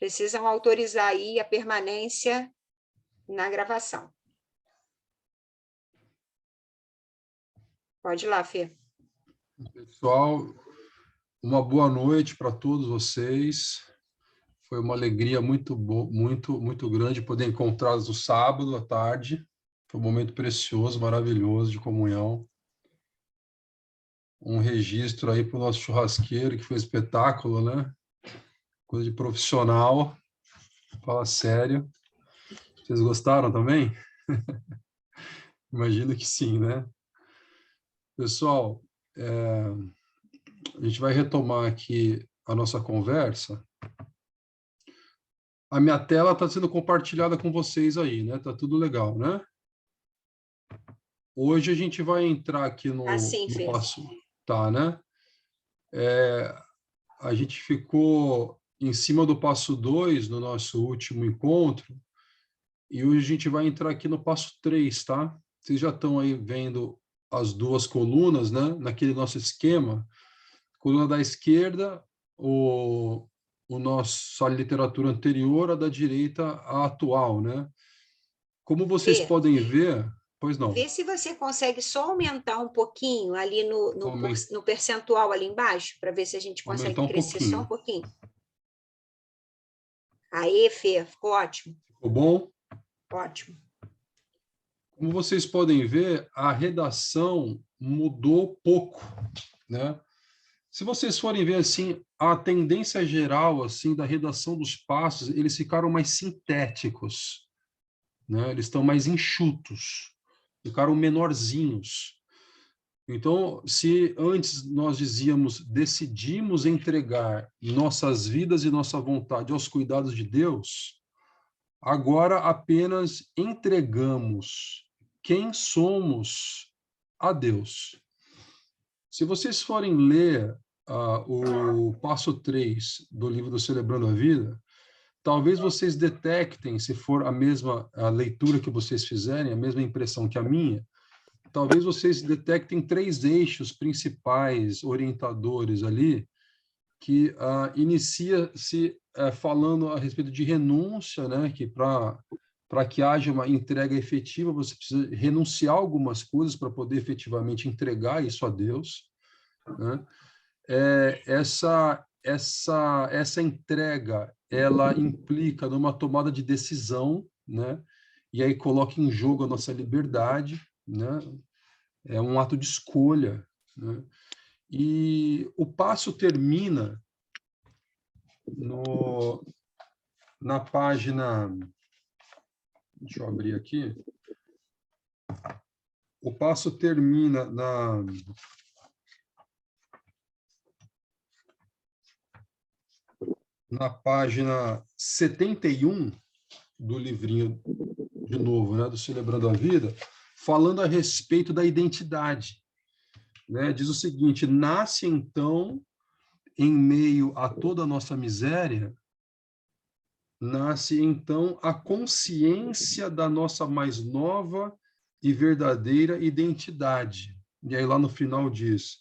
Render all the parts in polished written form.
precisam autorizar aí a permanência na gravação. Pode ir lá, Fê. Pessoal, uma boa noite para todos vocês. Foi uma alegria muito grande poder encontrá-los no sábado à tarde. Foi um momento precioso, maravilhoso de comunhão. Um registro aí para o nosso churrasqueiro, que foi um espetáculo, né? Coisa de profissional. Fala sério. Vocês gostaram também? Imagino que sim, né? Pessoal, a gente vai retomar aqui a nossa conversa. A minha tela está sendo compartilhada com vocês aí, né? Tá tudo legal, né? Hoje a gente vai entrar aqui no Fê. passo... Tá, né? A gente ficou em cima do passo 2 no nosso último encontro, e hoje a gente vai entrar aqui no passo 3, tá? Vocês já estão aí vendo as duas colunas, né? Naquele nosso esquema. Coluna da esquerda, a literatura anterior, a da direita, a atual, né? Como vocês podem ver... Pois não. Vê se você consegue só aumentar um pouquinho ali no percentual ali embaixo, para ver se a gente consegue crescer só um pouquinho. Aí, Fê, ficou ótimo. Ficou bom? Ótimo. Como vocês podem ver, a redação mudou pouco, né? Se vocês forem ver assim, a tendência geral assim da redação dos passos, eles ficaram mais sintéticos, né? Eles estão mais enxutos, ficaram menorzinhos. Então, se antes nós dizíamos, decidimos entregar nossas vidas e nossa vontade aos cuidados de Deus, agora apenas entregamos quem somos a Deus. Se vocês forem ler o passo 3 do livro do Celebrando a Vida, talvez vocês detectem, se for a leitura que vocês fizerem, a mesma impressão que a minha, talvez vocês detectem 3 eixos principais, orientadores ali, que inicia-se falando a respeito de renúncia, né? Que para que haja uma entrega efetiva, você precisa renunciar a algumas coisas para poder efetivamente entregar isso a Deus, né? Essa entrega, ela implica numa tomada de decisão, né? E aí coloca em jogo a nossa liberdade, né? É um ato de escolha, né? E o passo termina na página... Deixa eu abrir aqui. O passo termina na página 71 do livrinho, de novo, né, do Celebrando a Vida, falando a respeito da identidade, né? Diz o seguinte: nasce então, em meio a toda a nossa miséria, nasce então a consciência da nossa mais nova e verdadeira identidade. E aí lá no final diz: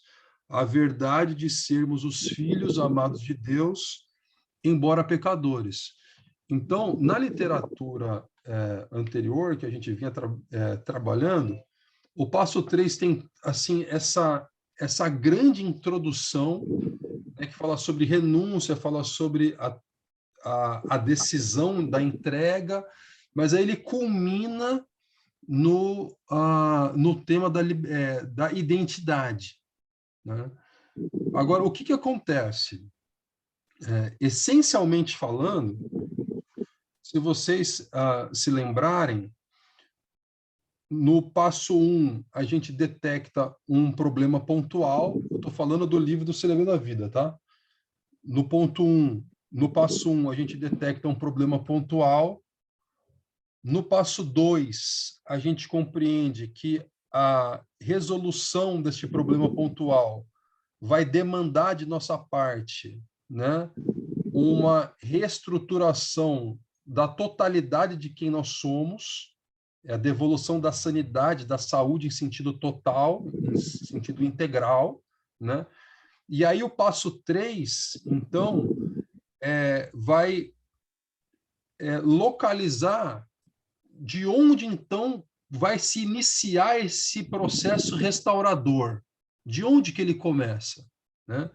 a verdade de sermos os filhos amados de Deus, embora pecadores. Então, na literatura anterior, que a gente vinha trabalhando, o passo 3 tem assim essa grande introdução, né, que fala sobre renúncia, fala sobre a decisão da entrega, mas aí ele culmina no tema da identidade, né? Agora, o que acontece? Essencialmente falando, se vocês se lembrarem, no passo 1, a gente detecta um problema pontual. Eu estou falando do livro do Celebrando a Vida, tá? No passo 1, a gente detecta um problema pontual. No passo 2, a gente compreende que a resolução deste problema pontual vai demandar de nossa parte, né, uma reestruturação da totalidade de quem nós somos, a devolução da sanidade, da saúde em sentido total, em sentido integral, né? E aí o passo 3, então, vai localizar de onde, então, vai se iniciar esse processo restaurador. De onde que ele começa? Né?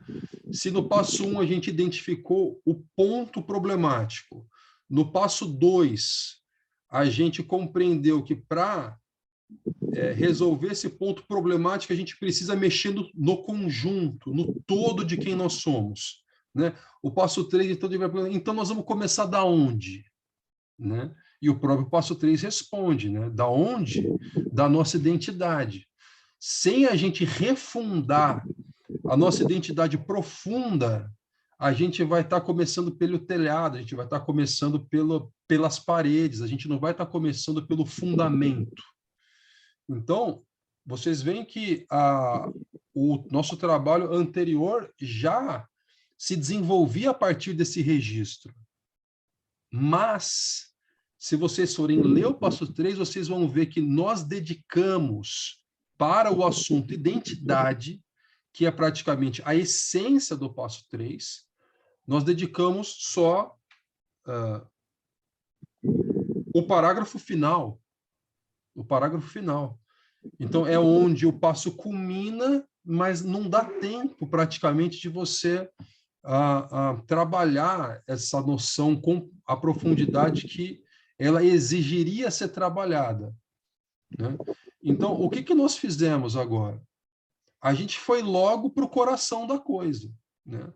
Se no passo 1 a gente identificou o ponto problemático, no passo 2 a gente compreendeu que para resolver esse ponto problemático a gente precisa mexer no conjunto, no todo de quem nós somos. Né? O passo 3, então nós vamos começar da onde? Né? E o próprio passo 3 responde, né? Da onde? Da nossa identidade. Sem a gente refundar a nossa identidade profunda, a gente vai estar começando pelo telhado, a gente vai estar começando pelas paredes, a gente não vai estar começando pelo fundamento. Então, vocês veem que o nosso trabalho anterior já se desenvolvia a partir desse registro. Mas, se vocês forem ler o passo 3, vocês vão ver que nós dedicamos para o assunto identidade, que é praticamente a essência do passo 3, nós dedicamos só o parágrafo final. O parágrafo final. Então, é onde o passo culmina, mas não dá tempo, praticamente, de você trabalhar essa noção com a profundidade que ela exigiria ser trabalhada. Né? Então, o que nós fizemos agora? A gente foi logo para o coração da coisa. Né?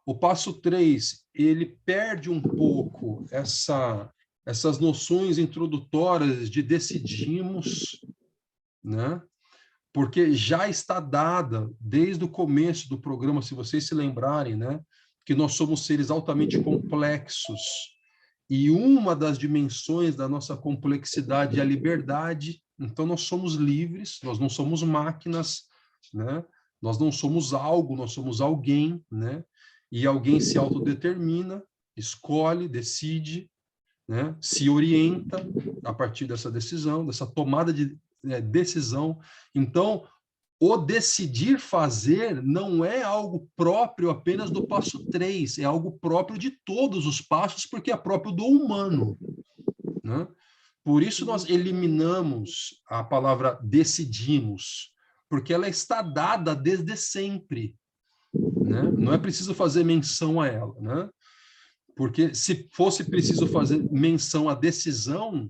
O passo 3, ele perde um pouco essas noções introdutórias de decidimos, né? Porque já está dada, desde o começo do programa, se vocês se lembrarem, né? Que nós somos seres altamente complexos. E uma das dimensões da nossa complexidade é a liberdade. Então, nós somos livres, nós não somos máquinas, né? Nós não somos algo, nós somos alguém, né? E alguém se autodetermina, escolhe, decide, né? Se orienta a partir dessa decisão, dessa tomada de decisão. Então, o decidir fazer não é algo próprio apenas do passo 3, é algo próprio de todos os passos, porque é próprio do humano. Né? Por isso nós eliminamos a palavra decidimos, porque ela está dada desde sempre. Né? Não é preciso fazer menção a ela. Né? Porque se fosse preciso fazer menção à decisão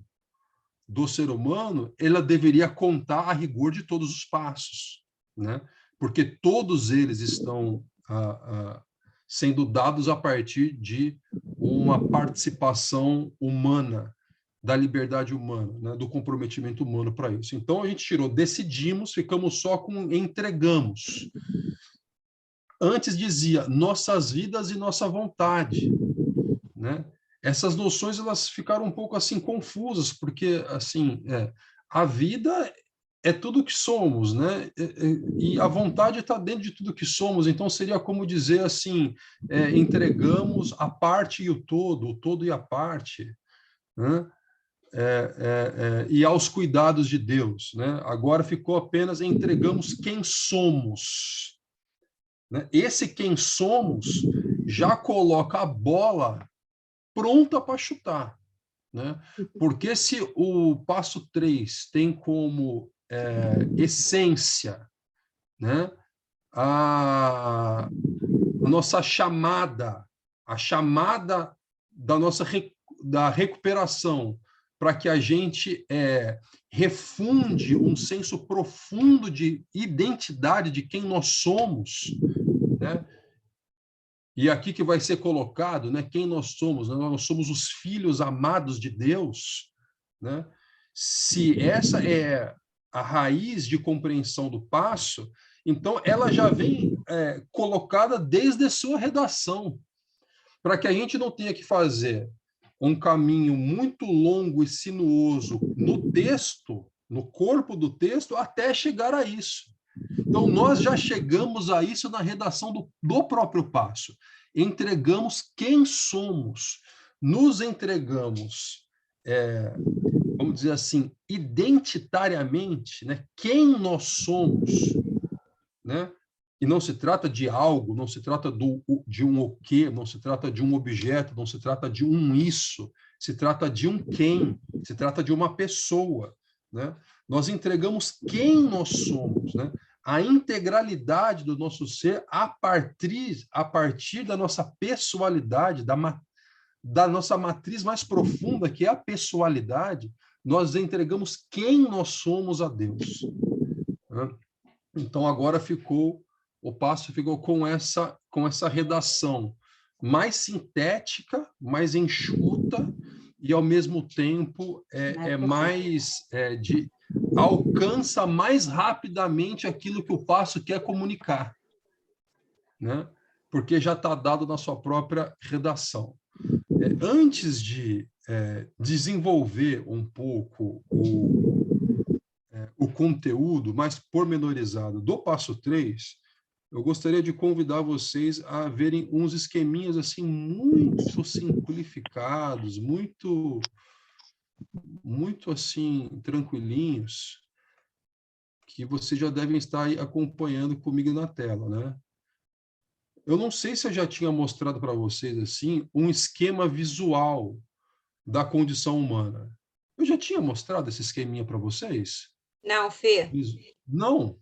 do ser humano, ela deveria contar a rigor de todos os passos, né? Porque todos eles estão sendo dados a partir de uma participação humana, da liberdade humana, né? Do comprometimento humano para isso. Então, a gente tirou decidimos, ficamos só com entregamos. Antes dizia nossas vidas e nossa vontade, né? Essas noções elas ficaram um pouco assim confusas, porque assim a vida é tudo que somos, né? E a vontade está dentro de tudo que somos. Então seria como dizer assim: entregamos a parte e o todo e a parte, né? E aos cuidados de Deus, né? Agora ficou apenas entregamos quem somos, né? Esse quem somos já coloca a bola pronta para chutar, né? Porque se o passo 3 tem como essência, né, a nossa chamada, a chamada da nossa da recuperação, para que a gente refunde um senso profundo de identidade de quem nós somos, né? E aqui que vai ser colocado, né, quem nós somos, né? Nós somos os filhos amados de Deus, né? Se essa é a raiz de compreensão do passo, então ela já vem colocada desde a sua redação, para que a gente não tenha que fazer um caminho muito longo e sinuoso no texto, no corpo do texto, até chegar a isso. Então, nós já chegamos a isso na redação do próprio passo. Entregamos quem somos, nos entregamos, vamos dizer assim, identitariamente, né? Quem nós somos, né? E não se trata de algo, não se trata de um o quê, não se trata de um objeto, não se trata de um isso, se trata de um quem, se trata de uma pessoa, né? Nós entregamos quem nós somos, né? A integralidade do nosso ser a partir da nossa pessoalidade, da nossa matriz mais profunda, que é a pessoalidade, nós entregamos quem nós somos a Deus, né? Então, agora o passo ficou com essa redação mais sintética, mais enxuta e, ao mesmo tempo, alcança mais rapidamente aquilo que o passo quer comunicar, né? Porque já está dado na sua própria redação. Antes de desenvolver um pouco o conteúdo mais pormenorizado do passo 3, eu gostaria de convidar vocês a verem uns esqueminhas assim muito simplificados, muito assim tranquilinhos, que vocês já devem estar aí acompanhando comigo na tela, né? Eu não sei se eu já tinha mostrado para vocês assim um esquema visual da condição humana. Eu já tinha mostrado esse esqueminha para vocês? Não, Fê. Não.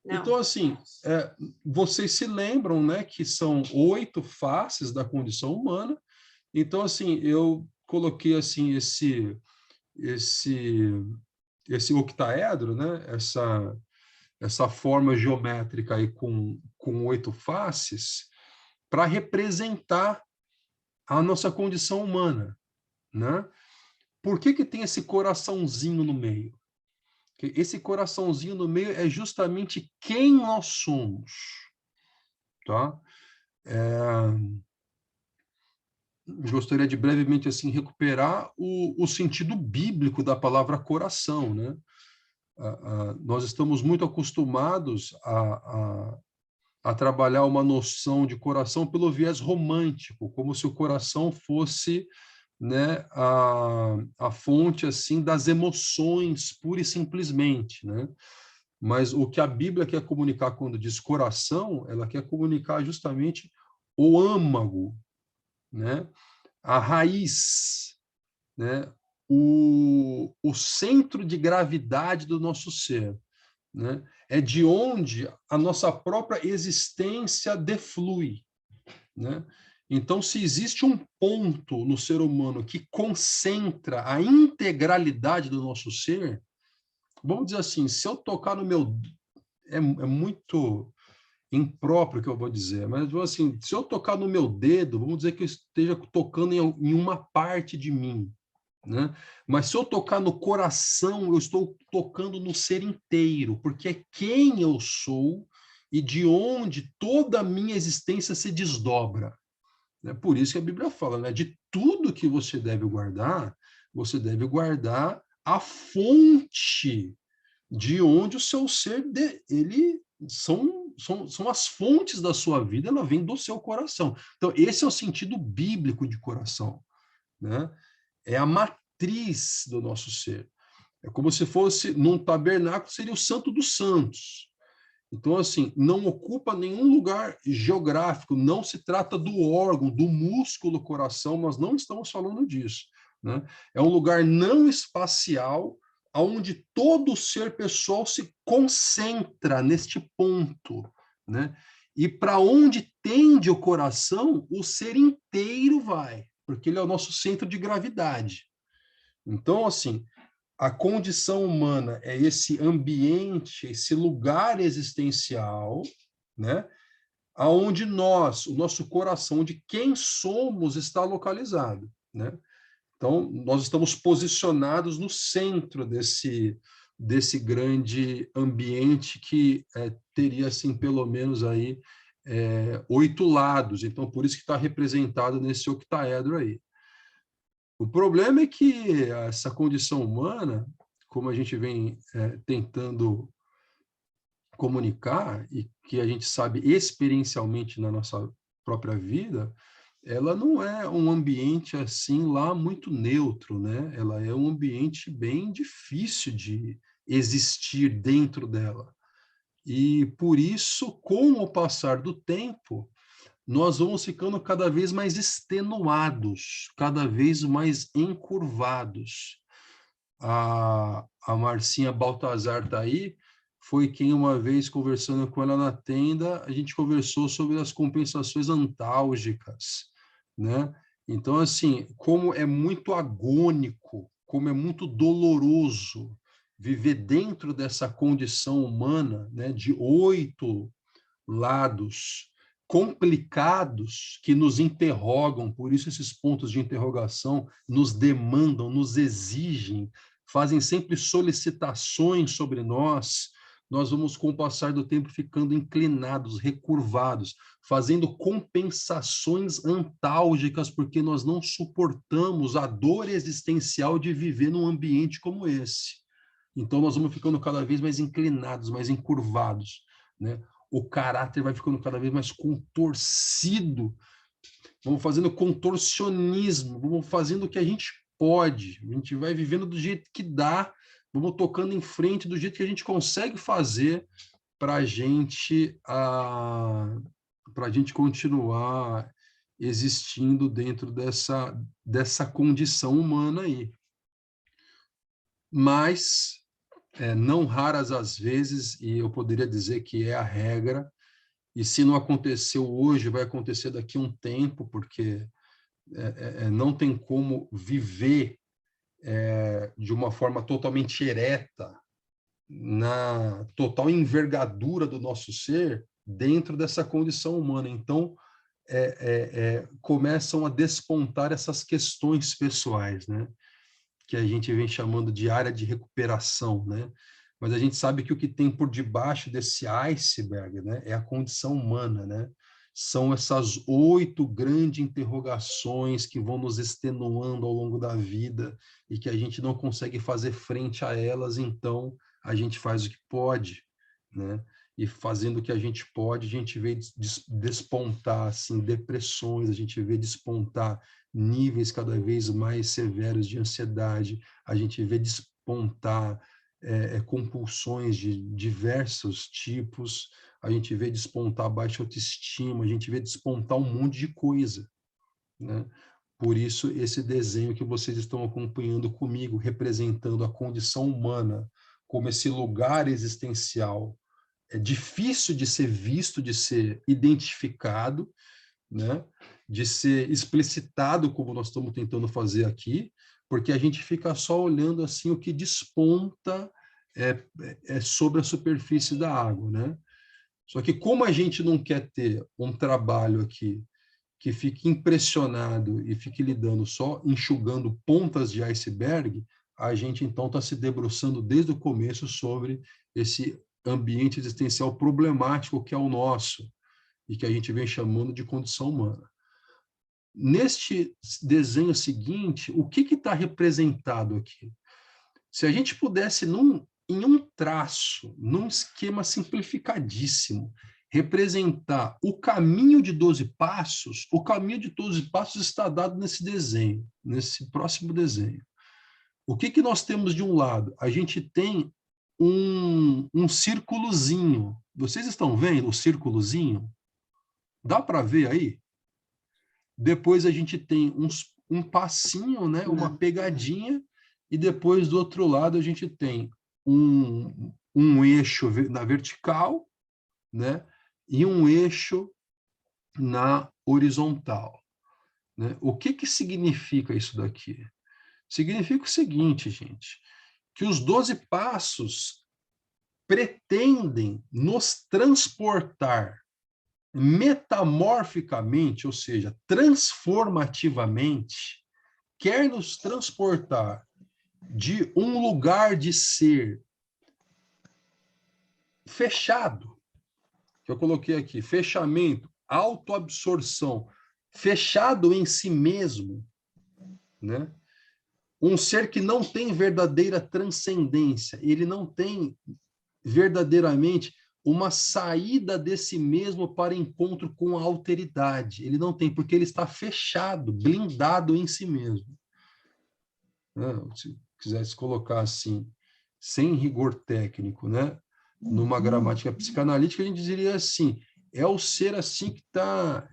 Não. Então, assim, vocês se lembram, né, que são 8 faces da condição humana. Então, assim, eu coloquei assim esse octaedro, né, essa forma geométrica aí com 8 faces, para representar a nossa condição humana, né? Por que tem esse coraçãozinho no meio? Esse coraçãozinho no meio é justamente quem nós somos, tá? Gostaria de brevemente assim recuperar o sentido bíblico da palavra coração, né? Nós estamos muito acostumados a trabalhar uma noção de coração pelo viés romântico, como se o coração fosse, né, a fonte assim das emoções, pura e simplesmente, né? Mas o que a Bíblia quer comunicar quando diz coração, ela quer comunicar justamente o âmago, né? A raiz, né? O centro de gravidade do nosso ser, né? É de onde a nossa própria existência deflui, né? Então, se existe um ponto no ser humano que concentra a integralidade do nosso ser, vamos dizer assim, se eu tocar no meu... É muito impróprio que eu vou dizer, mas assim, se eu tocar no meu dedo, vamos dizer que eu esteja tocando em uma parte de mim, né? Mas se eu tocar no coração, eu estou tocando no ser inteiro, porque é quem eu sou e de onde toda a minha existência se desdobra. É por isso que a Bíblia fala, né? De tudo que você deve guardar a fonte de onde o seu ser, ele são as fontes da sua vida, ela vem do seu coração. Então, esse é o sentido bíblico de coração, né? É a matriz do nosso ser. É como se fosse, num tabernáculo, seria o Santo dos Santos. Então, assim, não ocupa nenhum lugar geográfico, não se trata do órgão, do músculo coração, nós não estamos falando disso, né? É um lugar não espacial, onde todo o ser pessoal se concentra neste ponto, né? E para onde tende o coração, o ser inteiro vai, porque ele é o nosso centro de gravidade. Então, assim, a condição humana é esse ambiente, esse lugar existencial, né? Aonde o nosso coração, onde quem somos está localizado, né? Então, nós estamos posicionados no centro desse grande ambiente que teria, assim, pelo menos aí 8 lados. Então, por isso que está representado nesse octaedro aí. O problema é que essa condição humana, como a gente vem tentando comunicar, e que a gente sabe experiencialmente na nossa própria vida, ela não é um ambiente assim lá muito neutro, né? Ela é um ambiente bem difícil de existir dentro dela. E por isso, com o passar do tempo, nós vamos ficando cada vez mais extenuados, cada vez mais encurvados. A Marcinha Baltazar está aí, foi quem uma vez, conversando com ela na tenda, a gente conversou sobre as compensações antálgicas, né? Então, assim, como é muito agônico, como é muito doloroso viver dentro dessa condição humana, né, de 8 lados complicados que nos interrogam, por isso esses pontos de interrogação nos demandam, nos exigem, fazem sempre solicitações sobre nós. Nós vamos, com o passar do tempo, ficando inclinados, recurvados, fazendo compensações antálgicas, porque nós não suportamos a dor existencial de viver num ambiente como esse. Então, nós vamos ficando cada vez mais inclinados, mais encurvados, né? O caráter vai ficando cada vez mais contorcido, vamos fazendo contorcionismo, vamos fazendo o que a gente pode, a gente vai vivendo do jeito que dá, vamos tocando em frente do jeito que a gente consegue fazer para a gente continuar existindo dentro dessa condição humana aí. Mas não raras as vezes, e eu poderia dizer que é a regra, e se não aconteceu hoje, vai acontecer daqui a um tempo, porque não tem como viver de uma forma totalmente ereta, na total envergadura do nosso ser, dentro dessa condição humana. Então, começam a despontar essas questões pessoais, né? Que a gente vem chamando de área de recuperação, né? Mas a gente sabe que o que tem por debaixo desse iceberg, né, é a condição humana, né? São essas 8 grandes interrogações que vão nos extenuando ao longo da vida e que a gente não consegue fazer frente a elas, então a gente faz o que pode, né? E fazendo o que a gente pode, a gente vê despontar assim, depressões, a gente vê despontar níveis cada vez mais severos de ansiedade, a gente vê despontar compulsões de diversos tipos, a gente vê despontar baixa autoestima, a gente vê despontar um monte de coisa, né? Por isso, esse desenho que vocês estão acompanhando comigo, representando a condição humana como esse lugar existencial, é difícil de ser visto, de ser identificado, né? De ser explicitado, como nós estamos tentando fazer aqui, porque a gente fica só olhando assim o que desponta sobre a superfície da água, né? Só que como a gente não quer ter um trabalho aqui que fique impressionado e fique lidando só enxugando pontas de iceberg, a gente então está se debruçando desde o começo sobre esse ambiente existencial problemático que é o nosso e que a gente vem chamando de condição humana. Neste desenho seguinte, o que está representado aqui? Se a gente pudesse, em um traço, num esquema simplificadíssimo, representar o caminho de 12 passos, o caminho de 12 passos está dado nesse desenho, nesse próximo desenho. O que nós temos de um lado? A gente tem um círculozinho. Vocês estão vendo o círculozinho? Dá para ver aí? Depois a gente tem um passinho, né? Uma pegadinha, e depois do outro lado a gente tem um eixo na vertical, né? E um eixo na horizontal, né? O que significa isso daqui? Significa o seguinte, gente, que os 12 passos pretendem nos transportar metamorficamente, ou seja, transformativamente, quer nos transportar de um lugar de ser fechado, que eu coloquei aqui, fechamento, autoabsorção, fechado em si mesmo, né? Um ser que não tem verdadeira transcendência, ele não tem verdadeiramente uma saída desse mesmo para encontro com a alteridade. Ele não tem, porque ele está fechado, blindado em si mesmo. Se quisesse colocar assim, sem rigor técnico, né? numa gramática psicanalítica, a gente diria assim, é o ser assim que está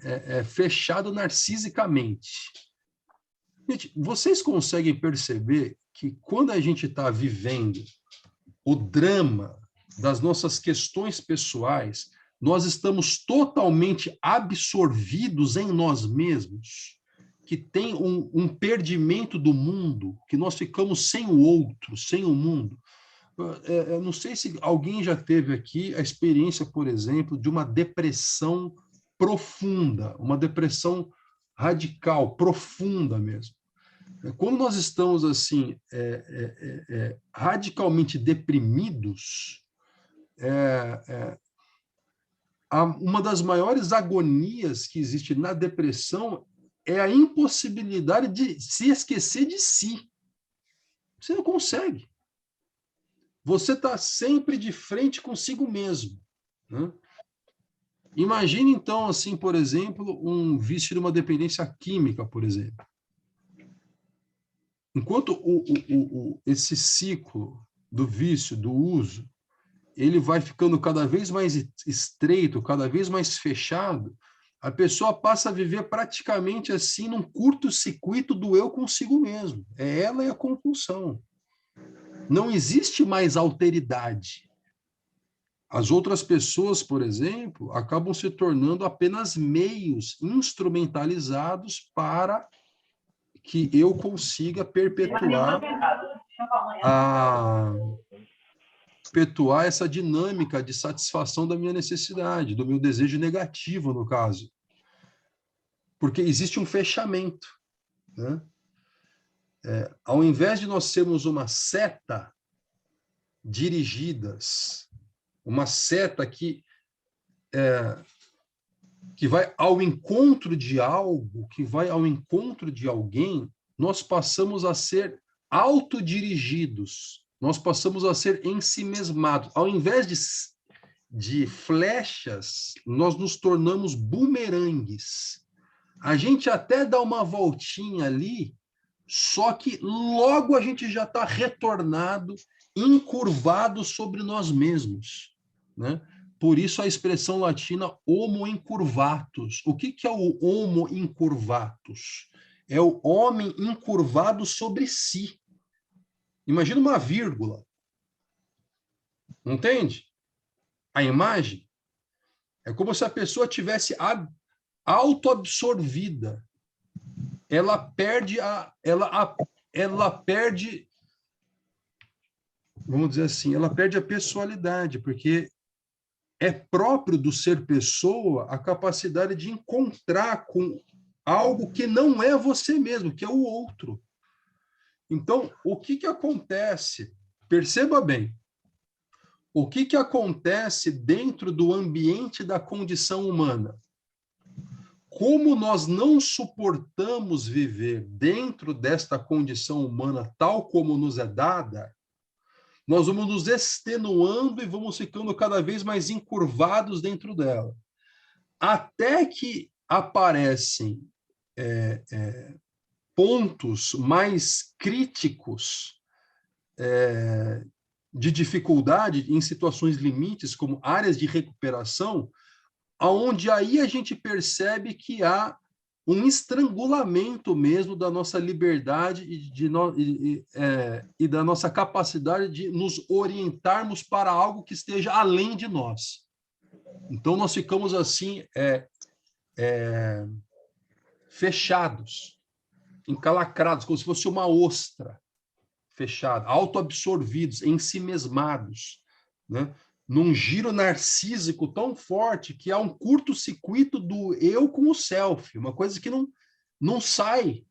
fechado narcisicamente. Gente, vocês conseguem perceber que quando a gente está vivendo o drama das nossas questões pessoais, nós estamos totalmente absorvidos em nós mesmos, que tem um perdimento do mundo, que nós ficamos sem o outro, sem o mundo. Eu não sei se alguém já teve aqui a experiência, por exemplo, de uma depressão profunda, uma depressão radical, profunda mesmo. Quando nós estamos assim radicalmente deprimidos, uma das maiores agonias que existe na depressão é a impossibilidade de se esquecer de si. Você não consegue. Você está sempre de frente consigo mesmo, né? Imagine, então, assim, por exemplo, um vício de uma dependência química, por exemplo. Enquanto esse ciclo do vício, do uso, ele vai ficando cada vez mais estreito, cada vez mais fechado, a pessoa passa a viver praticamente assim num curto-circuito do eu consigo mesmo. É ela e a compulsão. Não existe mais alteridade. As outras pessoas, por exemplo, acabam se tornando apenas meios instrumentalizados para que eu consiga perpetuar essa dinâmica de satisfação da minha necessidade, do meu desejo negativo, no caso. Porque existe um fechamento, né? Ao invés de nós sermos uma seta dirigidas, uma seta que vai ao encontro de algo, que vai ao encontro de alguém, nós passamos a ser autodirigidos, nós passamos a ser ensimesmados. Ao invés de flechas, nós nos tornamos bumerangues. A gente até dá uma voltinha ali, só que logo a gente já está retornado, encurvado sobre nós mesmos, né? Por isso a expressão latina homo incurvatus. O que é o homo incurvatus? É o homem encurvado sobre si. Imagina uma vírgula. Entende? A imagem é como se a pessoa tivesse autoabsorvida. Ela perde vamos dizer assim, ela perde a pessoalidade, porque é próprio do ser pessoa a capacidade de encontrar com algo que não é você mesmo, que é o outro. Então, o que acontece? Perceba bem. O que acontece dentro do ambiente da condição humana? Como nós não suportamos viver dentro desta condição humana tal como nos é dada, nós vamos nos extenuando e vamos ficando cada vez mais encurvados dentro dela. Até que aparecem pontos mais críticos de dificuldade em situações limites, como áreas de recuperação, onde aí a gente percebe que há um estrangulamento mesmo da nossa liberdade e da nossa capacidade de nos orientarmos para algo que esteja além de nós. Então, nós ficamos assim, fechados, encalacrados, como se fosse uma ostra fechada, autoabsorvidos, ensimesmados, né? Num giro narcísico tão forte que há um curto-circuito do eu com o self, uma coisa que não sai,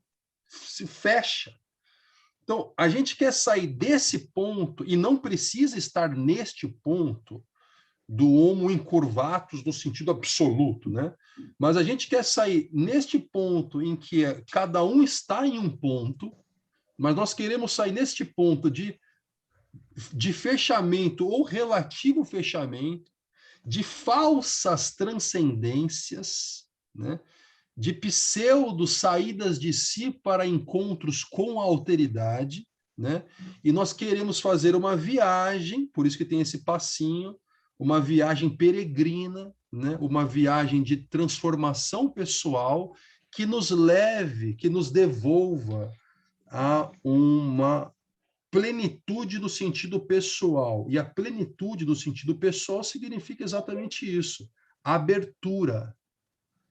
se fecha. Então, a gente quer sair desse ponto, e não precisa estar neste ponto do homo incurvatus no sentido absoluto, né? Mas a gente quer sair neste ponto em que cada um está em um ponto, mas nós queremos sair neste ponto de fechamento ou relativo fechamento, de falsas transcendências, né? De pseudo saídas de si para encontros com a alteridade, né? E nós queremos fazer uma viagem, por isso que tem esse passinho, uma viagem peregrina, né? Uma viagem de transformação pessoal que nos leve, que nos devolva a uma plenitude no sentido pessoal. E a plenitude no sentido pessoal significa exatamente isso: abertura,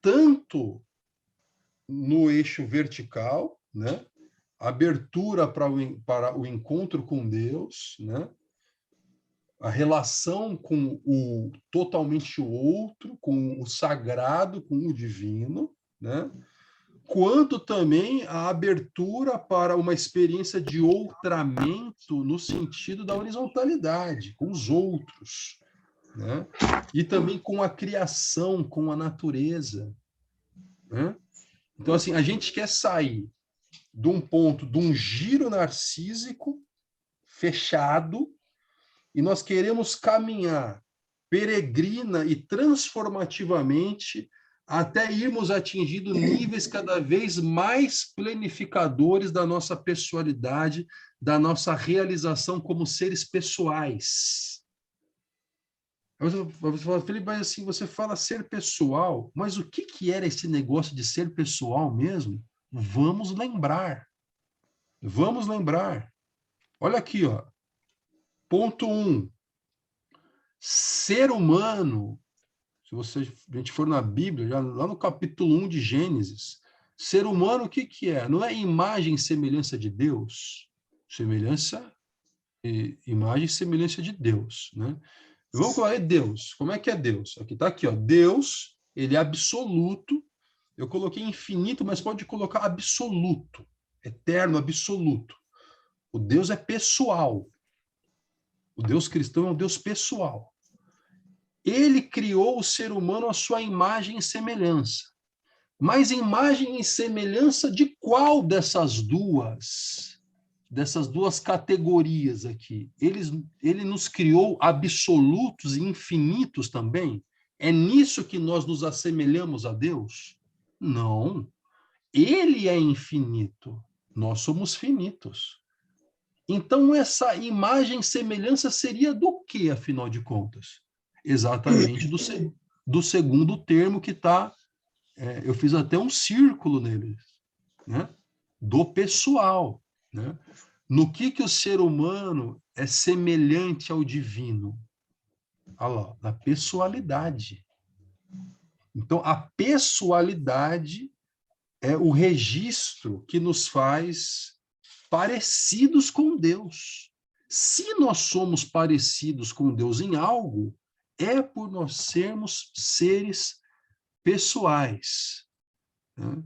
tanto no eixo vertical, né? Abertura para o encontro com Deus, né? A relação com o totalmente outro, com o sagrado, com o divino, né? Quanto também a abertura para uma experiência de outramento no sentido da horizontalidade, com os outros, né? E também com a criação, com a natureza, né? Então, assim, a gente quer sair de um ponto, de um giro narcísico fechado, e nós queremos caminhar peregrina e transformativamente até irmos atingindo níveis cada vez mais planificadores da nossa pessoalidade, da nossa realização como seres pessoais. Você fala, Felipe, mas assim, você fala ser pessoal, mas o que era esse negócio de ser pessoal mesmo? Vamos lembrar. Vamos lembrar. Olha aqui, ó. Ponto 1. Ser humano, se a gente for na Bíblia, já lá no capítulo 1 de Gênesis, ser humano o que é? Não é imagem e semelhança de Deus? Imagem e semelhança de Deus, né? Vamos falar, é Deus. Como é que é Deus? Aqui está aqui, ó. Deus, ele é absoluto. Eu coloquei infinito, mas pode colocar absoluto, eterno, absoluto. O Deus é pessoal. O Deus cristão é um Deus pessoal. Ele criou o ser humano à sua imagem e semelhança. Mas imagem e semelhança de qual dessas duas categorias aqui? Ele nos criou absolutos e infinitos também? É nisso que nós nos assemelhamos a Deus? Não. Ele é infinito. Nós somos finitos. Então, essa imagem e semelhança seria do que, afinal de contas? Exatamente do segundo termo que está... eu fiz até um círculo nele, né? Do pessoal, né? No que o ser humano é semelhante ao divino? Olha lá, na pessoalidade. Então, a pessoalidade é o registro que nos faz parecidos com Deus. Se nós somos parecidos com Deus em algo, é por nós sermos seres pessoais, né?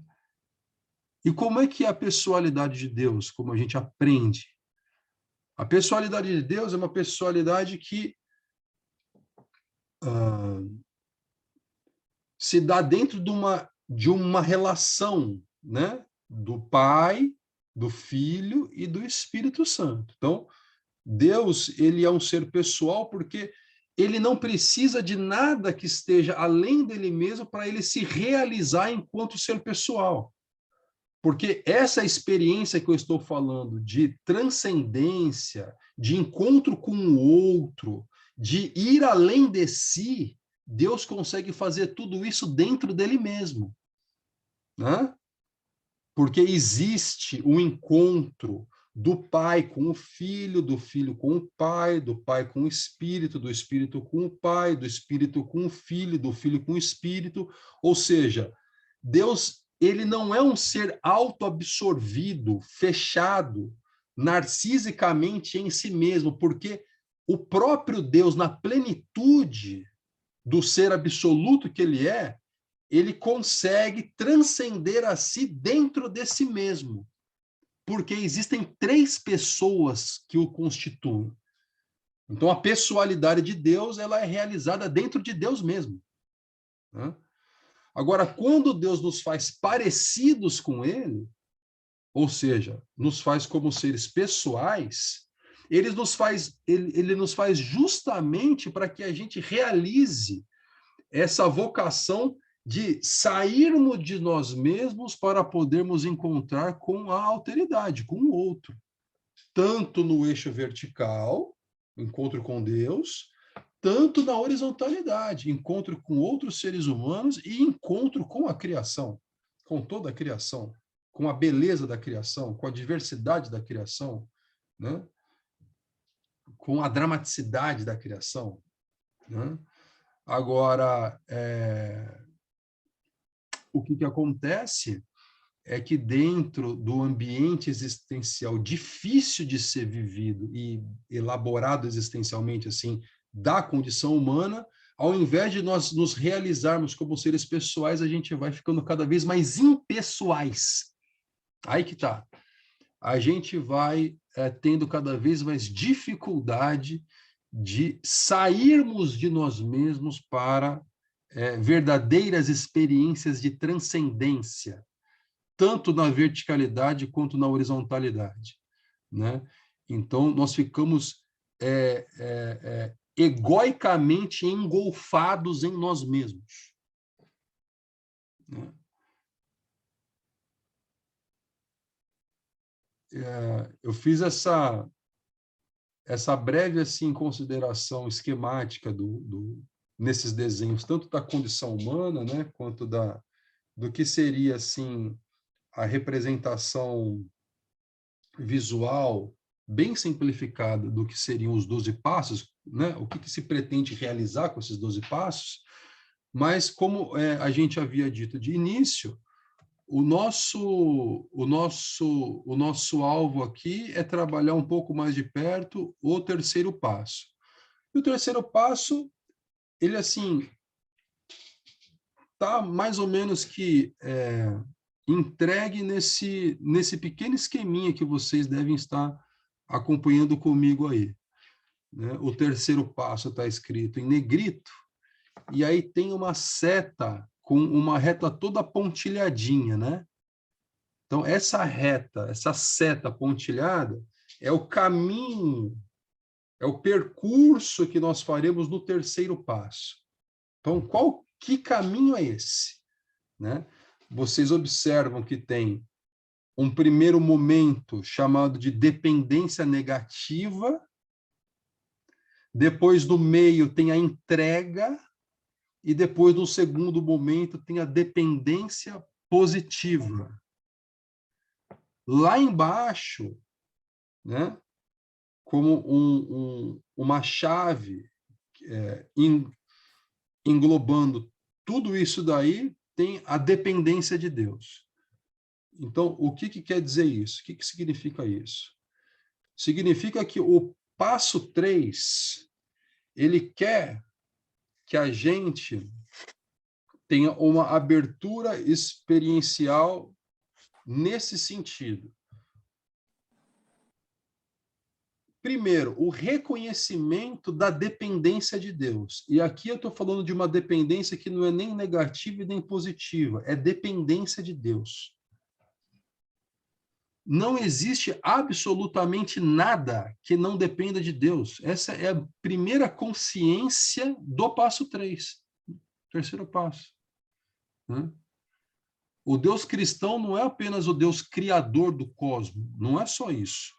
E como é que é a pessoalidade de Deus, como a gente aprende? A pessoalidade de Deus é uma pessoalidade que se dá dentro de uma relação, né? Do Pai, do Filho e do Espírito Santo. Então, Deus, ele é um ser pessoal porque ele não precisa de nada que esteja além dele mesmo para ele se realizar enquanto ser pessoal. Porque essa experiência que eu estou falando de transcendência, de encontro com o outro, de ir além de si, Deus consegue fazer tudo isso dentro dele mesmo, né? Porque existe um encontro do Pai com o Filho, do Filho com o Pai, do Pai com o Espírito, do Espírito com o Pai, do Espírito com o Filho, do Filho com o Espírito. Ou seja, Deus, ele não é um ser autoabsorvido, fechado, narcisicamente em si mesmo, porque o próprio Deus, na plenitude do ser absoluto que ele é, ele consegue transcender a si dentro de si mesmo, porque existem 3 pessoas que o constituem. Então, a pessoalidade de Deus, ela é realizada dentro de Deus mesmo, né? Agora, quando Deus nos faz parecidos com ele, ou seja, nos faz como seres pessoais, ele nos faz justamente para que a gente realize essa vocação de sairmos de nós mesmos para podermos encontrar com a alteridade, com o outro. Tanto no eixo vertical, encontro com Deus, tanto na horizontalidade, encontro com outros seres humanos e encontro com a criação, com toda a criação, com a beleza da criação, com a diversidade da criação, né? Com a dramaticidade da criação, né? Agora, o que acontece é que dentro do ambiente existencial difícil de ser vivido e elaborado existencialmente assim, da condição humana, ao invés de nós nos realizarmos como seres pessoais, a gente vai ficando cada vez mais impessoais. Aí que tá. A gente vai tendo cada vez mais dificuldade de sairmos de nós mesmos para verdadeiras experiências de transcendência, tanto na verticalidade quanto na horizontalidade, né? Então, nós ficamos egoicamente engolfados em nós mesmos, né? Eu fiz essa breve assim, consideração esquemática nesses desenhos, tanto da condição humana, né, quanto do que seria assim, a representação visual bem simplificada do que seriam os 12 passos, né? O que se pretende realizar com esses 12 passos, mas como a gente havia dito de início, o nosso alvo aqui é trabalhar um pouco mais de perto o terceiro passo. E o terceiro passo, ele assim, tá mais ou menos que entregue nesse pequeno esqueminha que vocês devem estar acompanhando comigo aí, né? O terceiro passo está escrito em negrito, e aí tem uma seta com uma reta toda pontilhadinha, né? Então, essa seta pontilhada, é o caminho, é o percurso que nós faremos no terceiro passo. Então, que caminho é esse, né? Vocês observam que tem um primeiro momento chamado de dependência negativa, depois do meio tem a entrega, e depois do segundo momento tem a dependência positiva. Lá embaixo, né, como uma chave englobando tudo isso daí, tem a dependência de Deus. Então, o que quer dizer isso? O que significa isso? Significa que o passo 3, ele quer que a gente tenha uma abertura experiencial nesse sentido. Primeiro, o reconhecimento da dependência de Deus. E aqui eu estou falando de uma dependência que não é nem negativa e nem positiva, é dependência de Deus. Não existe absolutamente nada que não dependa de Deus. Essa é a primeira consciência do passo 3, terceiro passo, né? O Deus cristão não é apenas o Deus criador do cosmos, não é só isso.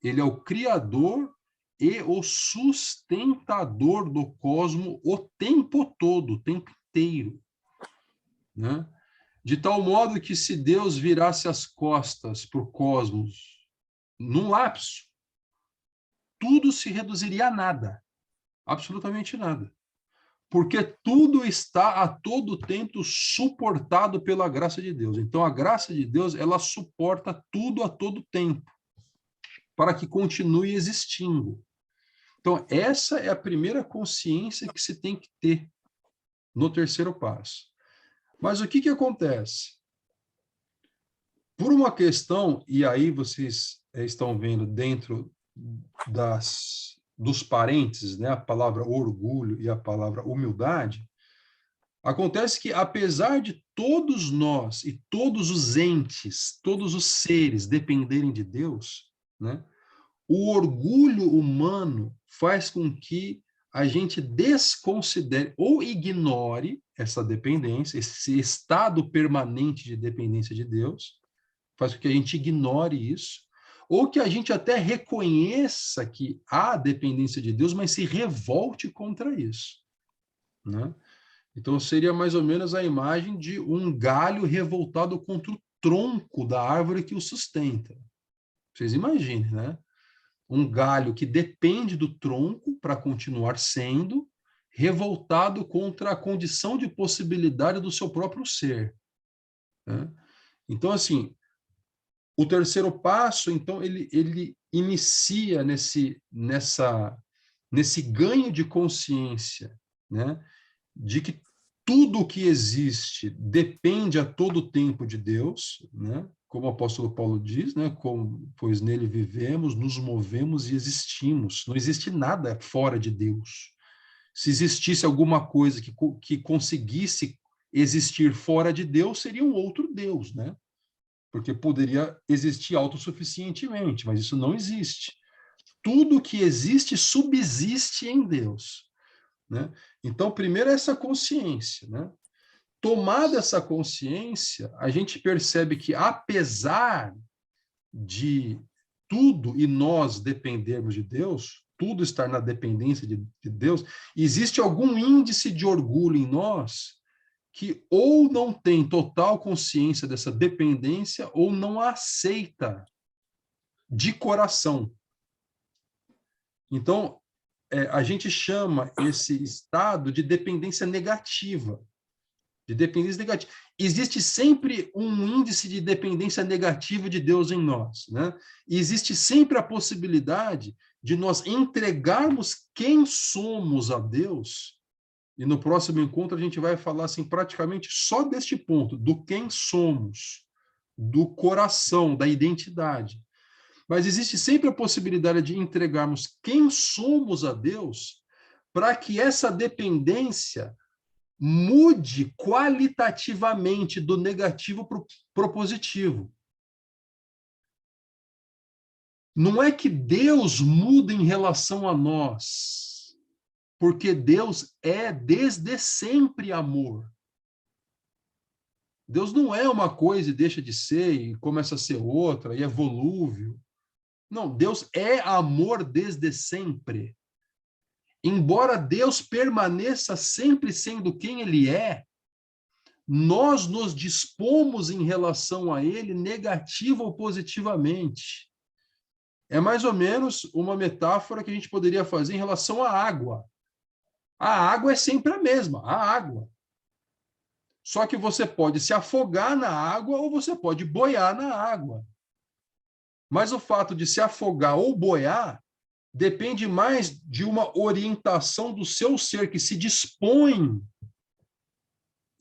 Ele é o criador e o sustentador do cosmos o tempo todo, o tempo inteiro, né? De tal modo que se Deus virasse as costas para o cosmos num lapso, tudo se reduziria a nada, absolutamente nada. Porque tudo está a todo tempo suportado pela graça de Deus. Então, a graça de Deus, ela suporta tudo a todo tempo, para que continue existindo. Então, essa é a primeira consciência que se tem que ter no terceiro passo. Mas o que acontece? Por uma questão, e aí vocês estão vendo dentro dos parênteses, né, a palavra orgulho e a palavra humildade, acontece que, apesar de todos nós e todos os entes, todos os seres dependerem de Deus, né, o orgulho humano faz com que a gente desconsidere ou ignore essa dependência, esse estado permanente de dependência de Deus, faz com que a gente ignore isso, ou que a gente até reconheça que há dependência de Deus, mas se revolte contra isso, né? Então, seria mais ou menos a imagem de um galho revoltado contra o tronco da árvore que o sustenta. Vocês imaginem, né? Um galho que depende do tronco para continuar sendo, revoltado contra a condição de possibilidade do seu próprio ser, né? Então, assim, o terceiro passo, então, ele inicia nesse ganho de consciência, né? De que tudo o que existe depende a todo tempo de Deus, né? Como o apóstolo Paulo diz, né? Pois nele vivemos, nos movemos e existimos. Não existe nada fora de Deus. Se existisse alguma coisa que conseguisse existir fora de Deus, seria um outro Deus, né? Porque poderia existir autossuficientemente, mas isso não existe. Tudo que existe subsiste em Deus, né? Então, primeiro é essa consciência, né? Tomada essa consciência, a gente percebe que, apesar de tudo e nós dependermos de Deus, tudo estar na dependência de Deus, existe algum índice de orgulho em nós que ou não tem total consciência dessa dependência ou não a aceita de coração. Então, a gente chama esse estado de dependência negativa. De dependência negativa. Existe sempre um índice de dependência negativa de Deus em nós, né? E existe sempre a possibilidade de nós entregarmos quem somos a Deus. E no próximo encontro a gente vai falar assim praticamente só deste ponto, do quem somos, do coração, da identidade. Mas existe sempre a possibilidade de entregarmos quem somos a Deus para que essa dependência mude qualitativamente do negativo para o positivo. Não é que Deus muda em relação a nós, porque Deus é desde sempre amor. Deus não é uma coisa e deixa de ser, e começa a ser outra, e é volúvel. Não, Deus é amor desde sempre. Embora Deus permaneça sempre sendo quem Ele é, nós nos dispomos em relação a Ele negativa ou positivamente. É mais ou menos uma metáfora que a gente poderia fazer em relação à água. A água é sempre a mesma, a água. Só que você pode se afogar na água ou você pode boiar na água. Mas o fato de se afogar ou boiar depende mais de uma orientação do seu ser que se dispõe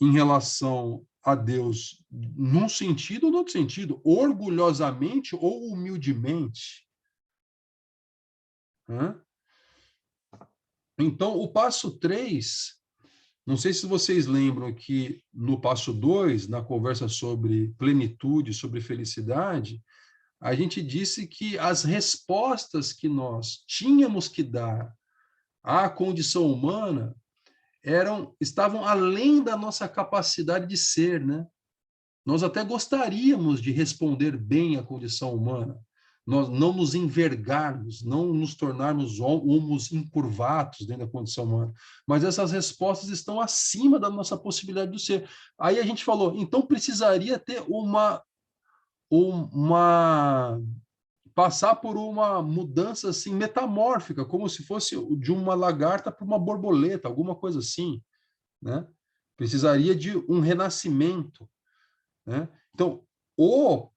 em relação a Deus, num sentido ou no outro sentido, orgulhosamente ou humildemente. Então, o passo 3, não sei se vocês lembram que no passo 2, na conversa sobre plenitude, sobre felicidade, a gente disse que as respostas que nós tínhamos que dar à condição humana estavam além da nossa capacidade de ser, né? Nós até gostaríamos de responder bem à condição humana, nós não nos envergarmos, não nos tornarmos homos encurvados dentro da condição humana, mas essas respostas estão acima da nossa possibilidade de ser. Aí a gente falou, então precisaria ter passar por uma mudança assim metamórfica, como se fosse de uma lagarta para uma borboleta, alguma coisa assim, né? Precisaria de um renascimento, né? Então, o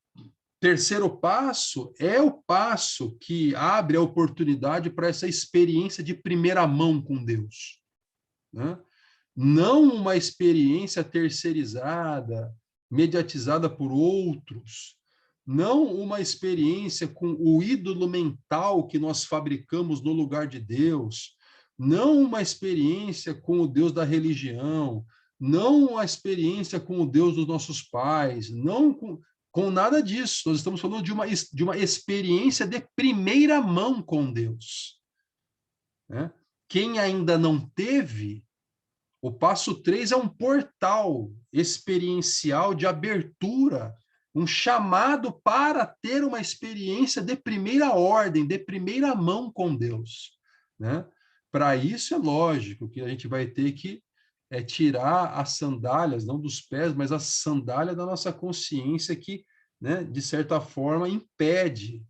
terceiro passo é o passo que abre a oportunidade para essa experiência de primeira mão com Deus, né? Não uma experiência terceirizada, mediatizada por outros, não uma experiência com o ídolo mental que nós fabricamos no lugar de Deus, não uma experiência com o Deus da religião, não uma experiência com o Deus dos nossos pais, não com nada disso. Nós estamos falando de uma experiência de primeira mão com Deus, né? Quem ainda não teve, o passo 3 é um portal experiencial de abertura um chamado para ter uma experiência de primeira ordem, de primeira mão com Deus, né? Para isso é lógico que a gente vai ter que tirar as sandálias, não dos pés, mas a sandália da nossa consciência que, né, de certa forma, impede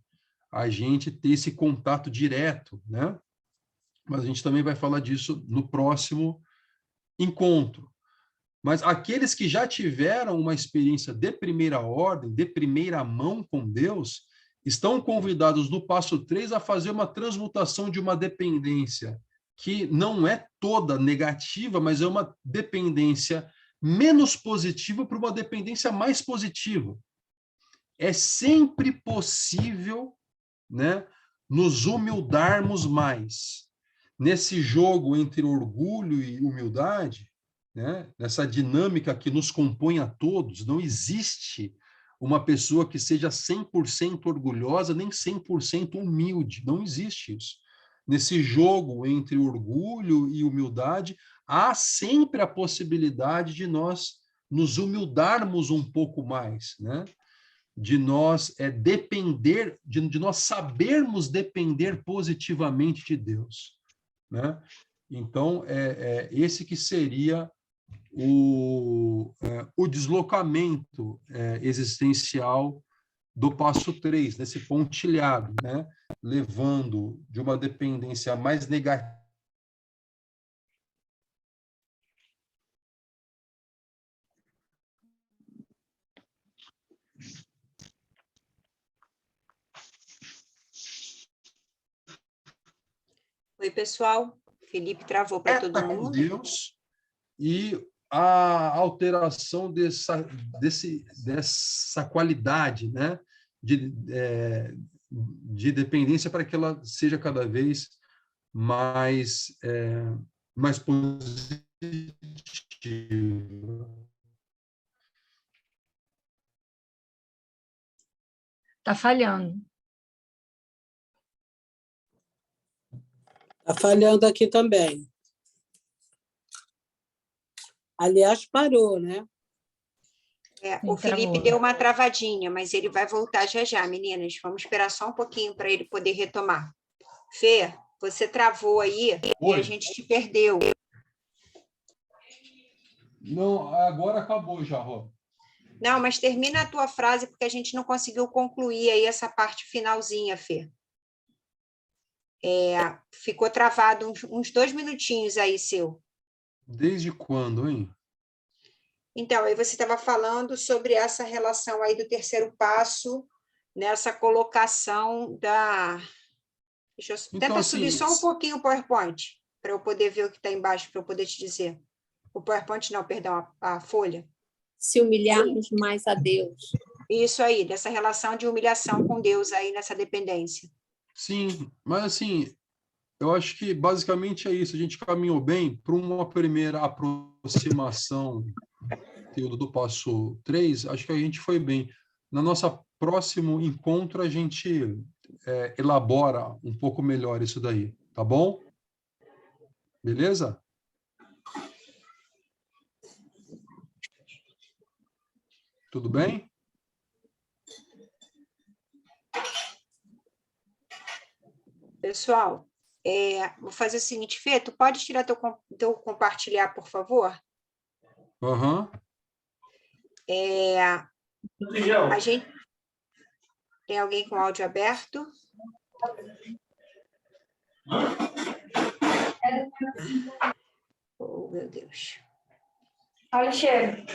a gente ter esse contato direto, né? Mas a gente também vai falar disso no próximo encontro. Mas aqueles que já tiveram uma experiência de primeira ordem, de primeira mão com Deus, estão convidados no passo 3 a fazer uma transmutação de uma dependência que não é toda negativa, mas é uma dependência menos positiva para uma dependência mais positiva. É sempre possível, né, nos humildarmos mais. Nesse jogo entre orgulho e humildade, né, nessa dinâmica que nos compõe a todos, não existe uma pessoa que seja 100% orgulhosa nem 100% humilde. Não existe isso. Nesse jogo entre orgulho e humildade, há sempre a possibilidade de nós nos humildarmos um pouco mais, né? De nós depender, de nós sabermos depender positivamente de Deus, né? Então, esse que seria o deslocamento existencial do passo 3, nesse pontilhado, né? Levando de uma dependência mais negativa. Oi, pessoal. Felipe travou para todo mundo. Deus e a alteração dessa qualidade, né, de dependência para que ela seja cada vez mais positiva. Está falhando. Está falhando aqui também. Aliás, parou, né? O Felipe deu uma travadinha, mas ele vai voltar já já, meninas. Vamos esperar só um pouquinho para ele poder retomar. Fê, você travou aí. Oi. E a gente te perdeu. Não, agora acabou já, Rô. Não, mas termina a tua frase, porque a gente não conseguiu concluir aí essa parte finalzinha, Fê. Ficou travado uns 2 minutinhos aí, seu. Desde quando, hein? Então, aí você estava falando sobre essa relação aí do terceiro passo, nessa colocação da... Deixa eu... Então, Tenta assim, subir só um pouquinho o PowerPoint, para eu poder ver o que está embaixo, para eu poder te dizer. O PowerPoint não, perdão, a folha. Se humilharmos mais a Deus. Isso aí, dessa relação de humilhação com Deus aí nessa dependência. Sim, mas assim, eu acho que basicamente é isso. A gente caminhou bem para uma primeira aproximação do passo 3, acho que a gente foi bem. No nosso próximo encontro, a gente elabora um pouco melhor isso daí, tá bom? Beleza? Tudo bem? Pessoal, vou fazer o seguinte, Fê, tu pode tirar teu compartilhar, por favor? Aham. A gente... Tem alguém com áudio aberto? Oh, meu Deus. Olha o cheiro.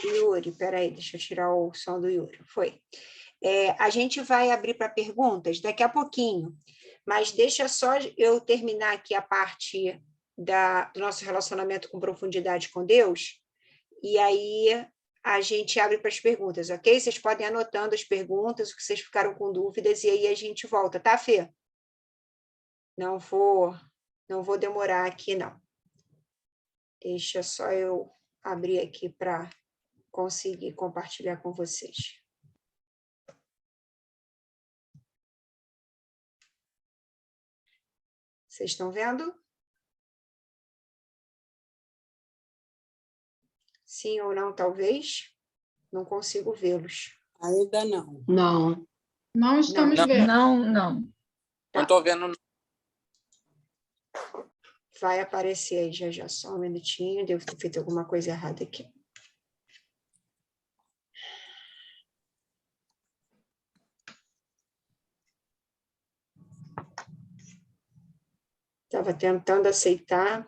Yuri, peraí, deixa eu tirar o som do Yuri. Foi. A gente vai abrir para perguntas daqui a pouquinho, mas deixa só eu terminar aqui a parte do nosso relacionamento com profundidade com Deus, e aí a gente abre para as perguntas, ok? Vocês podem ir anotando as perguntas, o que vocês ficaram com dúvidas, e aí a gente volta, tá, Fê? Não vou demorar aqui, não. Deixa só eu abrir aqui para conseguir compartilhar com vocês. Vocês estão vendo? Sim ou não, talvez? Não consigo vê-los. Ainda não. Não. Não estamos Não. vendo. Não, não. Não estou vendo. Vai aparecer aí já já, só um minutinho, devo ter feito alguma coisa errada aqui. Estava tentando aceitar.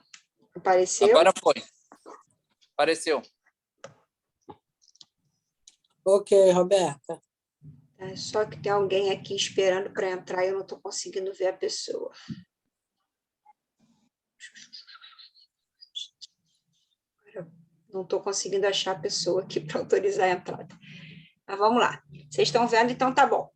Apareceu? Agora foi. Apareceu. Ok, Roberta. É só que tem alguém aqui esperando para entrar e eu não estou conseguindo ver a pessoa. Não estou conseguindo achar a pessoa aqui para autorizar a entrada. Mas vamos lá. Vocês estão vendo? Então tá bom.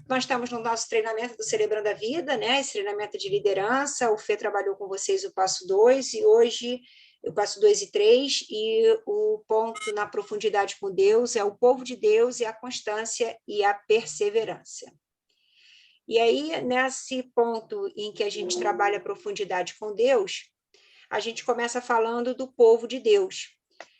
Nós estamos no nosso treinamento do Celebrando a Vida, né? Esse treinamento de liderança. O Fê trabalhou com vocês o passo 2 e hoje o passo 2 e 3, e o ponto na profundidade com Deus é o povo de Deus e a constância e a perseverança. E aí, nesse ponto em que a gente trabalha a profundidade com Deus, a gente começa falando do povo de Deus.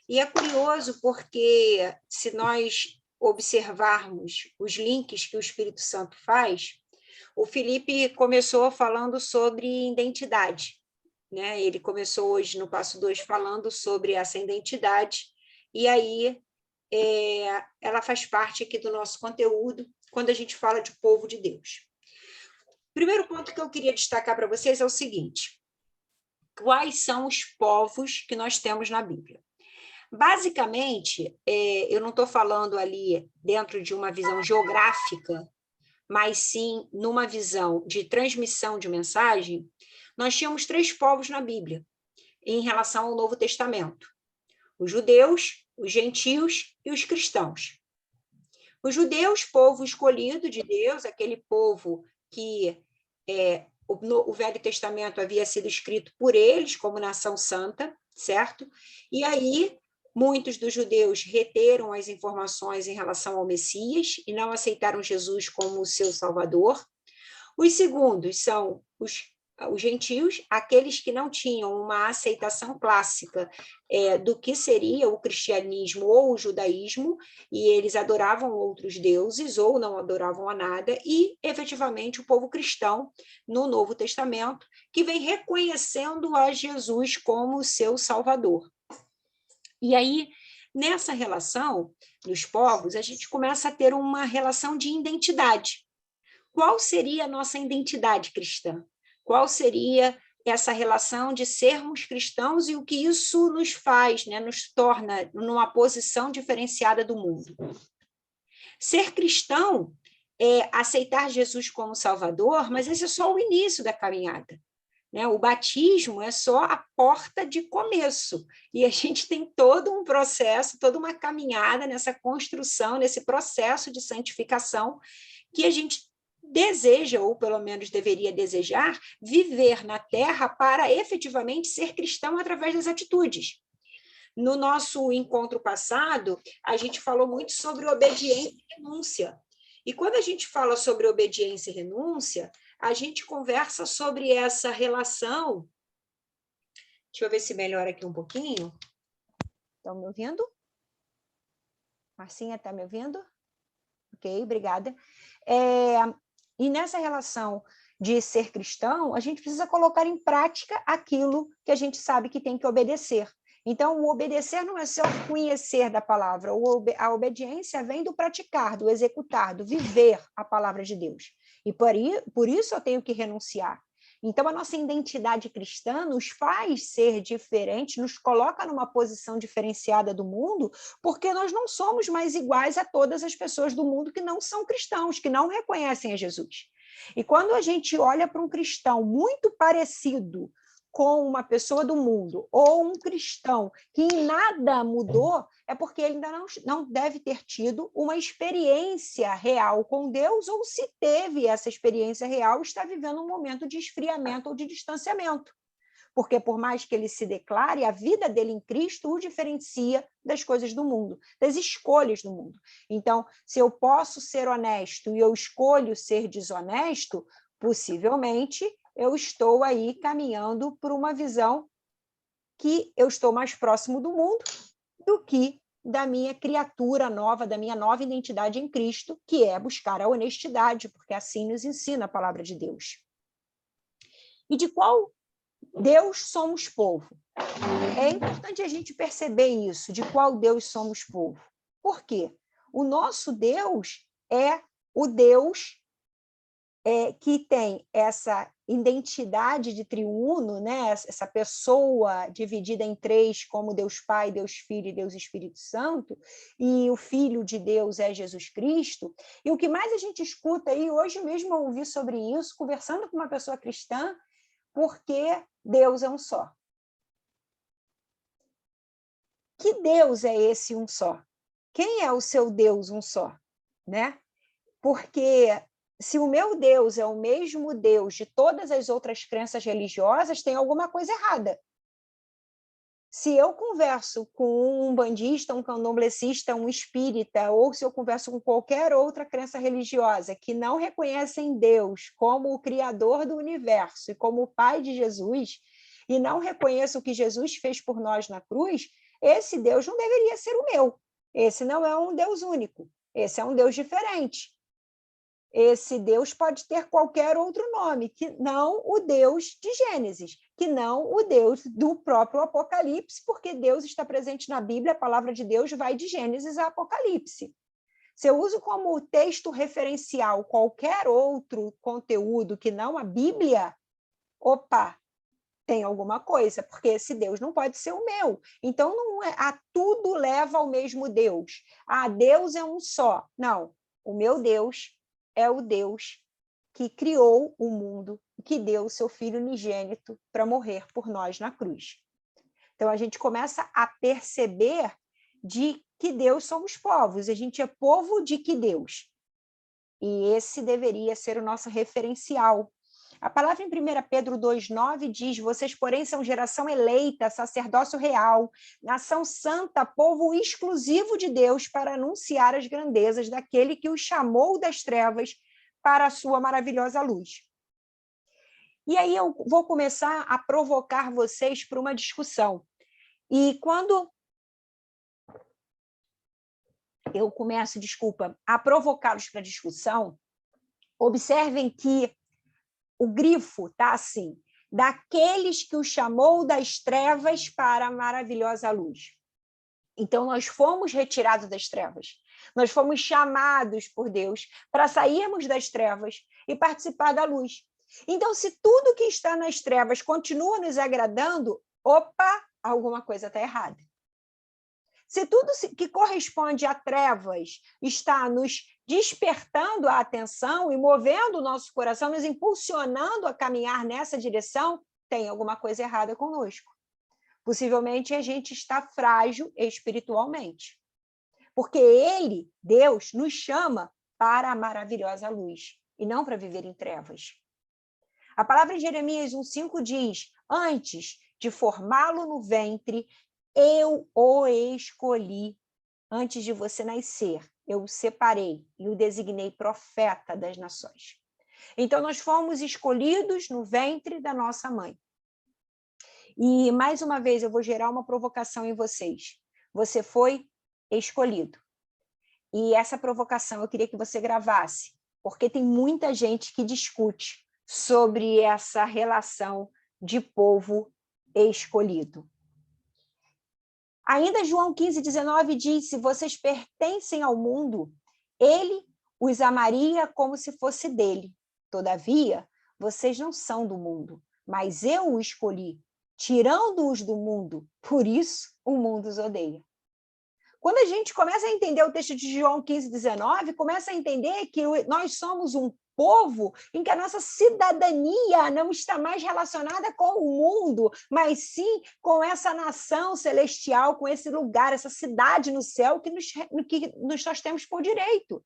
E é curioso porque, se nós observarmos os links que o Espírito Santo faz, o Felipe começou falando sobre identidade, né? Ele começou hoje no passo 2 falando sobre essa identidade, e aí ela faz parte aqui do nosso conteúdo quando a gente fala de povo de Deus. O primeiro ponto que eu queria destacar para vocês é o seguinte: quais são os povos que nós temos na Bíblia? Basicamente, eu não estou falando ali dentro de uma visão geográfica, mas sim numa visão de transmissão de mensagem. Nós tínhamos 3 povos na Bíblia, em relação ao Novo Testamento: os judeus, os gentios e os cristãos. Os judeus, povo escolhido de Deus, aquele povo que o Velho Testamento havia sido escrito por eles como nação santa, certo? E aí, muitos dos judeus reteram as informações em relação ao Messias e não aceitaram Jesus como o seu Salvador. Os segundos são os gentios, aqueles que não tinham uma aceitação clássica do que seria o cristianismo ou o judaísmo, e eles adoravam outros deuses ou não adoravam a nada, e, efetivamente, o povo cristão, no Novo Testamento, que vem reconhecendo a Jesus como seu Salvador. E aí, nessa relação dos povos, a gente começa a ter uma relação de identidade. Qual seria a nossa identidade cristã? Qual seria essa relação de sermos cristãos e o que isso nos faz, né? Nos torna numa posição diferenciada do mundo? Ser cristão é aceitar Jesus como Salvador, mas esse é só o início da caminhada, né? O batismo é só a porta de começo, e a gente tem todo um processo, toda uma caminhada nessa construção, nesse processo de santificação que a gente deseja, ou pelo menos deveria desejar, viver na Terra para efetivamente ser cristão através das atitudes. No nosso encontro passado, a gente falou muito sobre obediência e renúncia. E quando a gente fala sobre obediência e renúncia, a gente conversa sobre essa relação. Deixa eu ver se melhora aqui um pouquinho. Estão me ouvindo? Marcinha, está me ouvindo? Ok, obrigada. E nessa relação de ser cristão, a gente precisa colocar em prática aquilo que a gente sabe que tem que obedecer. Então, o obedecer não é só o conhecer da palavra, a obediência vem do praticar, do executar, do viver a palavra de Deus. E por isso eu tenho que renunciar. Então, a nossa identidade cristã nos faz ser diferentes, nos coloca numa posição diferenciada do mundo, porque nós não somos mais iguais a todas as pessoas do mundo que não são cristãos, que não reconhecem a Jesus. E quando a gente olha para um cristão muito parecido com uma pessoa do mundo, ou um cristão que em nada mudou, é porque ele ainda não deve ter tido uma experiência real com Deus, ou se teve essa experiência real, está vivendo um momento de esfriamento ou de distanciamento. Porque, por mais que ele se declare, a vida dele em Cristo o diferencia das coisas do mundo, das escolhas do mundo. Então, se eu posso ser honesto e eu escolho ser desonesto, possivelmente eu estou aí caminhando por uma visão que eu estou mais próximo do mundo do que da minha criatura nova, da minha nova identidade em Cristo, que é buscar a honestidade, porque assim nos ensina a palavra de Deus. E de qual Deus somos povo? É importante a gente perceber isso, de qual Deus somos povo. Por quê? O nosso Deus é o Deus que tem essa identidade de triuno, né? Essa pessoa dividida em três, como Deus Pai, Deus Filho e Deus Espírito Santo, e o Filho de Deus é Jesus Cristo. E o que mais a gente escuta aí, hoje mesmo eu ouvi sobre isso, conversando com uma pessoa cristã, porque Deus é um só. Que Deus é esse um só? Quem é o seu Deus um só? Né? Porque se o meu Deus é o mesmo Deus de todas as outras crenças religiosas, tem alguma coisa errada. Se eu converso com um umbandista, um candomblessista, um espírita, ou se eu converso com qualquer outra crença religiosa que não reconhecem Deus como o Criador do universo e como o Pai de Jesus, e não reconheço o que Jesus fez por nós na cruz, esse Deus não deveria ser o meu. Esse não é um Deus único. Esse é um Deus diferente. Esse Deus pode ter qualquer outro nome, que não o Deus de Gênesis, que não o Deus do próprio Apocalipse, porque Deus está presente na Bíblia, a palavra de Deus vai de Gênesis a Apocalipse. Se eu uso como texto referencial qualquer outro conteúdo que não a Bíblia, opa, tem alguma coisa, porque esse Deus não pode ser o meu. Então, não é, tudo leva ao mesmo Deus. Deus é um só. Não, o meu Deus é o Deus que criou o mundo, que deu o seu Filho unigênito para morrer por nós na cruz. Então, a gente começa a perceber de que Deus somos povos. A gente é povo de que Deus? E esse deveria ser o nosso referencial. A palavra em 1 Pedro 2,9 diz: vocês, porém, são geração eleita, sacerdócio real, nação santa, povo exclusivo de Deus, para anunciar as grandezas daquele que os chamou das trevas para a sua maravilhosa luz. E aí eu vou começar a provocar vocês para uma discussão. E quando eu começo, a provocá-los para a discussão, observem que o grifo está assim: daqueles que o chamou das trevas para a maravilhosa luz. Então, nós fomos retirados das trevas. Nós fomos chamados por Deus para sairmos das trevas e participar da luz. Então, se tudo que está nas trevas continua nos agradando, opa, alguma coisa está errada. Se tudo que corresponde a trevas está nos despertando a atenção e movendo o nosso coração, nos impulsionando a caminhar nessa direção, tem alguma coisa errada conosco. Possivelmente a gente está frágil espiritualmente. Porque Ele, Deus, nos chama para a maravilhosa luz e não para viver em trevas. A palavra de Jeremias 1,5 diz: antes de formá-lo no ventre, eu o escolhi. Antes de você nascer, eu o separei e o designei profeta das nações. Então, nós fomos escolhidos no ventre da nossa mãe. E, mais uma vez, eu vou gerar uma provocação em vocês. Você foi escolhido. E essa provocação eu queria que você gravasse, porque tem muita gente que discute sobre essa relação de povo escolhido. Ainda João 15,19 diz: se vocês pertencem ao mundo, ele os amaria como se fosse dele. Todavia, vocês não são do mundo, mas eu o escolhi, tirando-os do mundo, por isso o mundo os odeia. Quando a gente começa a entender o texto de João 15,19, começa a entender que nós somos um povo em que a nossa cidadania não está mais relacionada com o mundo, mas sim com essa nação celestial, com esse lugar, essa cidade no céu que nós temos por direito.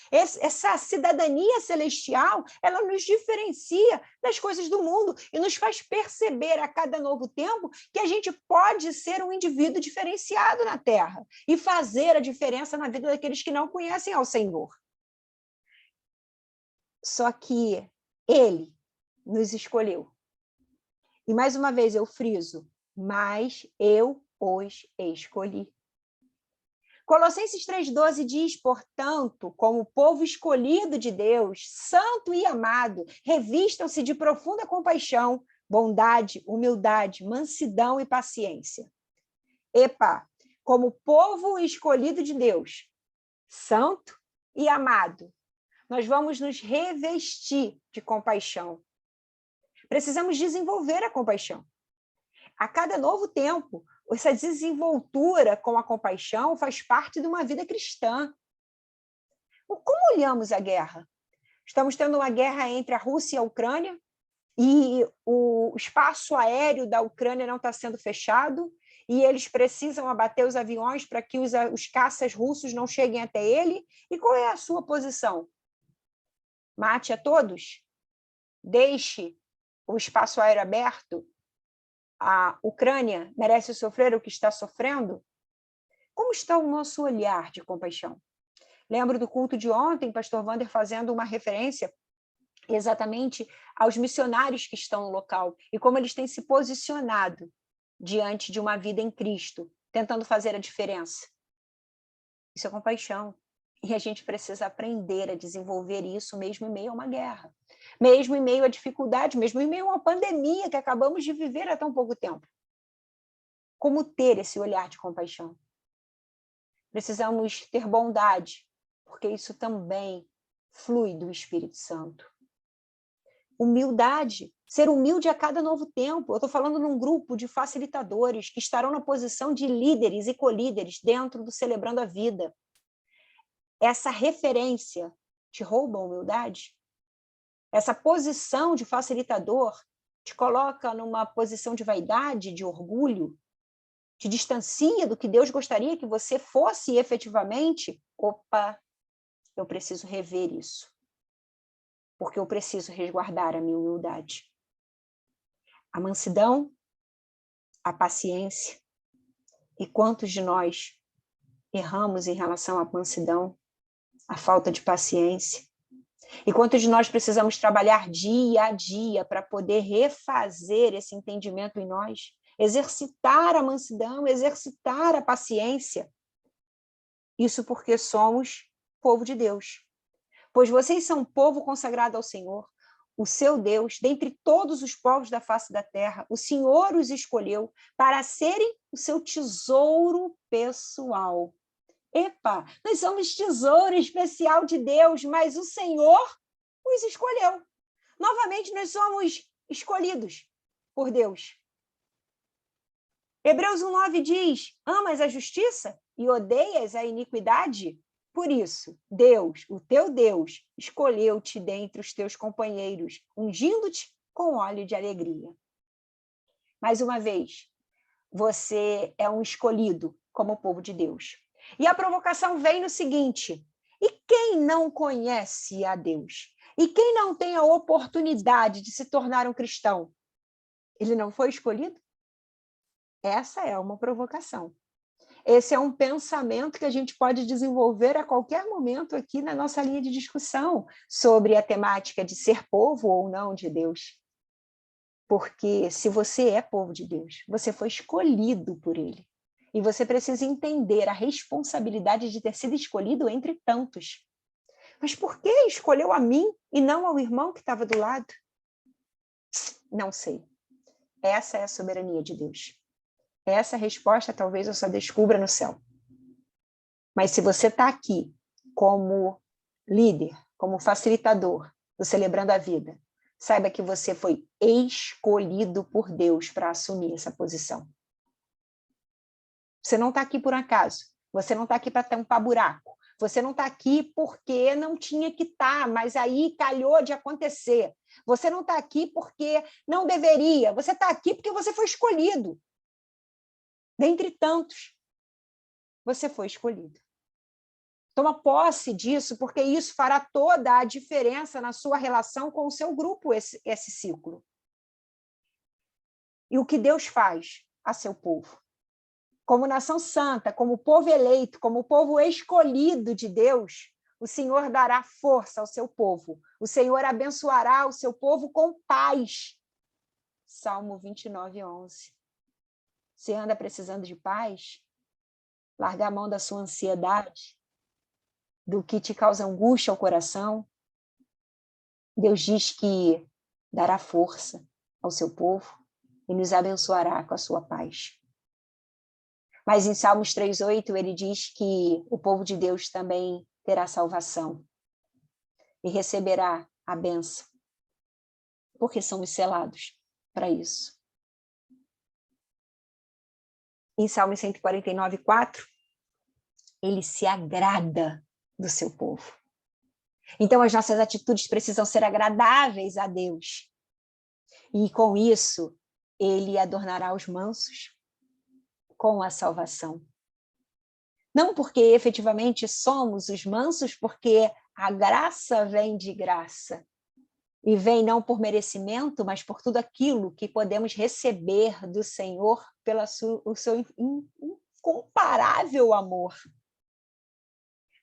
Essa cidadania celestial, ela nos diferencia das coisas do mundo e nos faz perceber a cada novo tempo que a gente pode ser um indivíduo diferenciado na Terra e fazer a diferença na vida daqueles que não conhecem ao Senhor. Só que Ele nos escolheu. E mais uma vez eu friso, mas eu os escolhi. Colossenses 3,12 diz, portanto, como povo escolhido de Deus, santo e amado, revistam-se de profunda compaixão, bondade, humildade, mansidão e paciência. Epa, como povo escolhido de Deus, santo e amado, nós vamos nos revestir de compaixão. Precisamos desenvolver a compaixão. A cada novo tempo, essa desenvoltura com a compaixão faz parte de uma vida cristã. Como olhamos a guerra? Estamos tendo uma guerra entre a Rússia e a Ucrânia, e o espaço aéreo da Ucrânia não está sendo fechado, e eles precisam abater os aviões para que os caças russos não cheguem até ele. E qual é a sua posição? Mate a todos? Deixe o espaço aéreo aberto? A Ucrânia merece sofrer o que está sofrendo? Como está o nosso olhar de compaixão? Lembro do culto de ontem, pastor Wander fazendo uma referência exatamente aos missionários que estão no local e como eles têm se posicionado diante de uma vida em Cristo, tentando fazer a diferença. Isso é compaixão. E a gente precisa aprender a desenvolver isso mesmo em meio a uma guerra, mesmo em meio a dificuldade, mesmo em meio a uma pandemia que acabamos de viver há tão pouco tempo. Como ter esse olhar de compaixão? Precisamos ter bondade, porque isso também flui do Espírito Santo. Humildade, ser humilde a cada novo tempo. Eu estou falando num grupo de facilitadores que estarão na posição de líderes e colíderes dentro do Celebrando a Vida. Essa referência te rouba a humildade? Essa posição de facilitador te coloca numa posição de vaidade, de orgulho? Te distancia do que Deus gostaria que você fosse efetivamente? Opa, eu preciso rever isso. Porque eu preciso resguardar a minha humildade. A mansidão, a paciência. E quantos de nós erramos em relação à mansidão, à falta de paciência? E quantos de nós precisamos trabalhar dia a dia para poder refazer esse entendimento em nós? Exercitar a mansidão, exercitar a paciência. Isso porque somos povo de Deus. Pois vocês são povo consagrado ao Senhor, o seu Deus, dentre todos os povos da face da terra. O Senhor os escolheu para serem o seu tesouro pessoal. Epa, nós somos tesouro especial de Deus, mas o Senhor os escolheu. Novamente, nós somos escolhidos por Deus. Hebreus 1,9 diz, amas a justiça e odeias a iniquidade? Por isso, Deus, o teu Deus, escolheu-te dentre os teus companheiros, ungindo-te com óleo de alegria. Mais uma vez, você é um escolhido como povo de Deus. E a provocação vem no seguinte, e quem não conhece a Deus? E quem não tem a oportunidade de se tornar um cristão? Ele não foi escolhido? Essa é uma provocação. Esse é um pensamento que a gente pode desenvolver a qualquer momento aqui na nossa linha de discussão sobre a temática de ser povo ou não de Deus. Porque se você é povo de Deus, você foi escolhido por Ele. E você precisa entender a responsabilidade de ter sido escolhido entre tantos. Mas por que escolheu a mim e não ao irmão que estava do lado? Não sei. Essa é a soberania de Deus. Essa resposta talvez eu só descubra no céu. Mas se você está aqui como líder, como facilitador do Celebrando a Vida, saiba que você foi escolhido por Deus para assumir essa posição. Você não está aqui por acaso. Você não está aqui para tampar buraco. Você não está aqui porque não tinha que estar, mas aí calhou de acontecer. Você não está aqui porque não deveria. Você está aqui porque você foi escolhido. Dentre tantos, você foi escolhido. Toma posse disso, porque isso fará toda a diferença na sua relação com o seu grupo, esse ciclo. E o que Deus faz a seu povo? Como nação santa, como povo eleito, como povo escolhido de Deus, o Senhor dará força ao seu povo. O Senhor abençoará o seu povo com paz. Salmo 29:11. Você anda precisando de paz? largar a mão da sua ansiedade, do que te causa angústia ao coração. Deus diz que dará força ao seu povo e nos abençoará com a sua paz. Mas em Salmos 3:8 ele diz que o povo de Deus também terá salvação e receberá a bênção, porque somos selados para isso. Em Salmos 149:4, ele se agrada do seu povo. Então, as nossas atitudes precisam ser agradáveis a Deus. E com isso, ele adornará os mansos com a salvação. Não porque efetivamente somos os mansos, porque a graça vem de graça. E vem não por merecimento, mas por tudo aquilo que podemos receber do Senhor pelo o seu incomparável amor.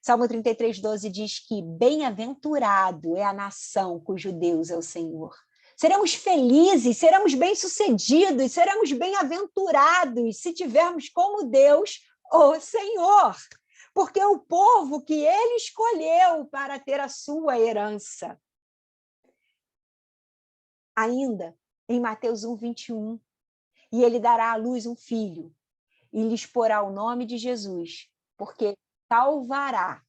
Salmo 33:12 diz que bem-aventurado é a nação cujo Deus é o Senhor. Seremos felizes, seremos bem-sucedidos, seremos bem-aventurados se tivermos como Deus o Senhor, porque é o povo que ele escolheu para ter a sua herança. Ainda em Mateus 1:21, e ele dará à luz um filho, e lhes porá o nome de Jesus, porque salvará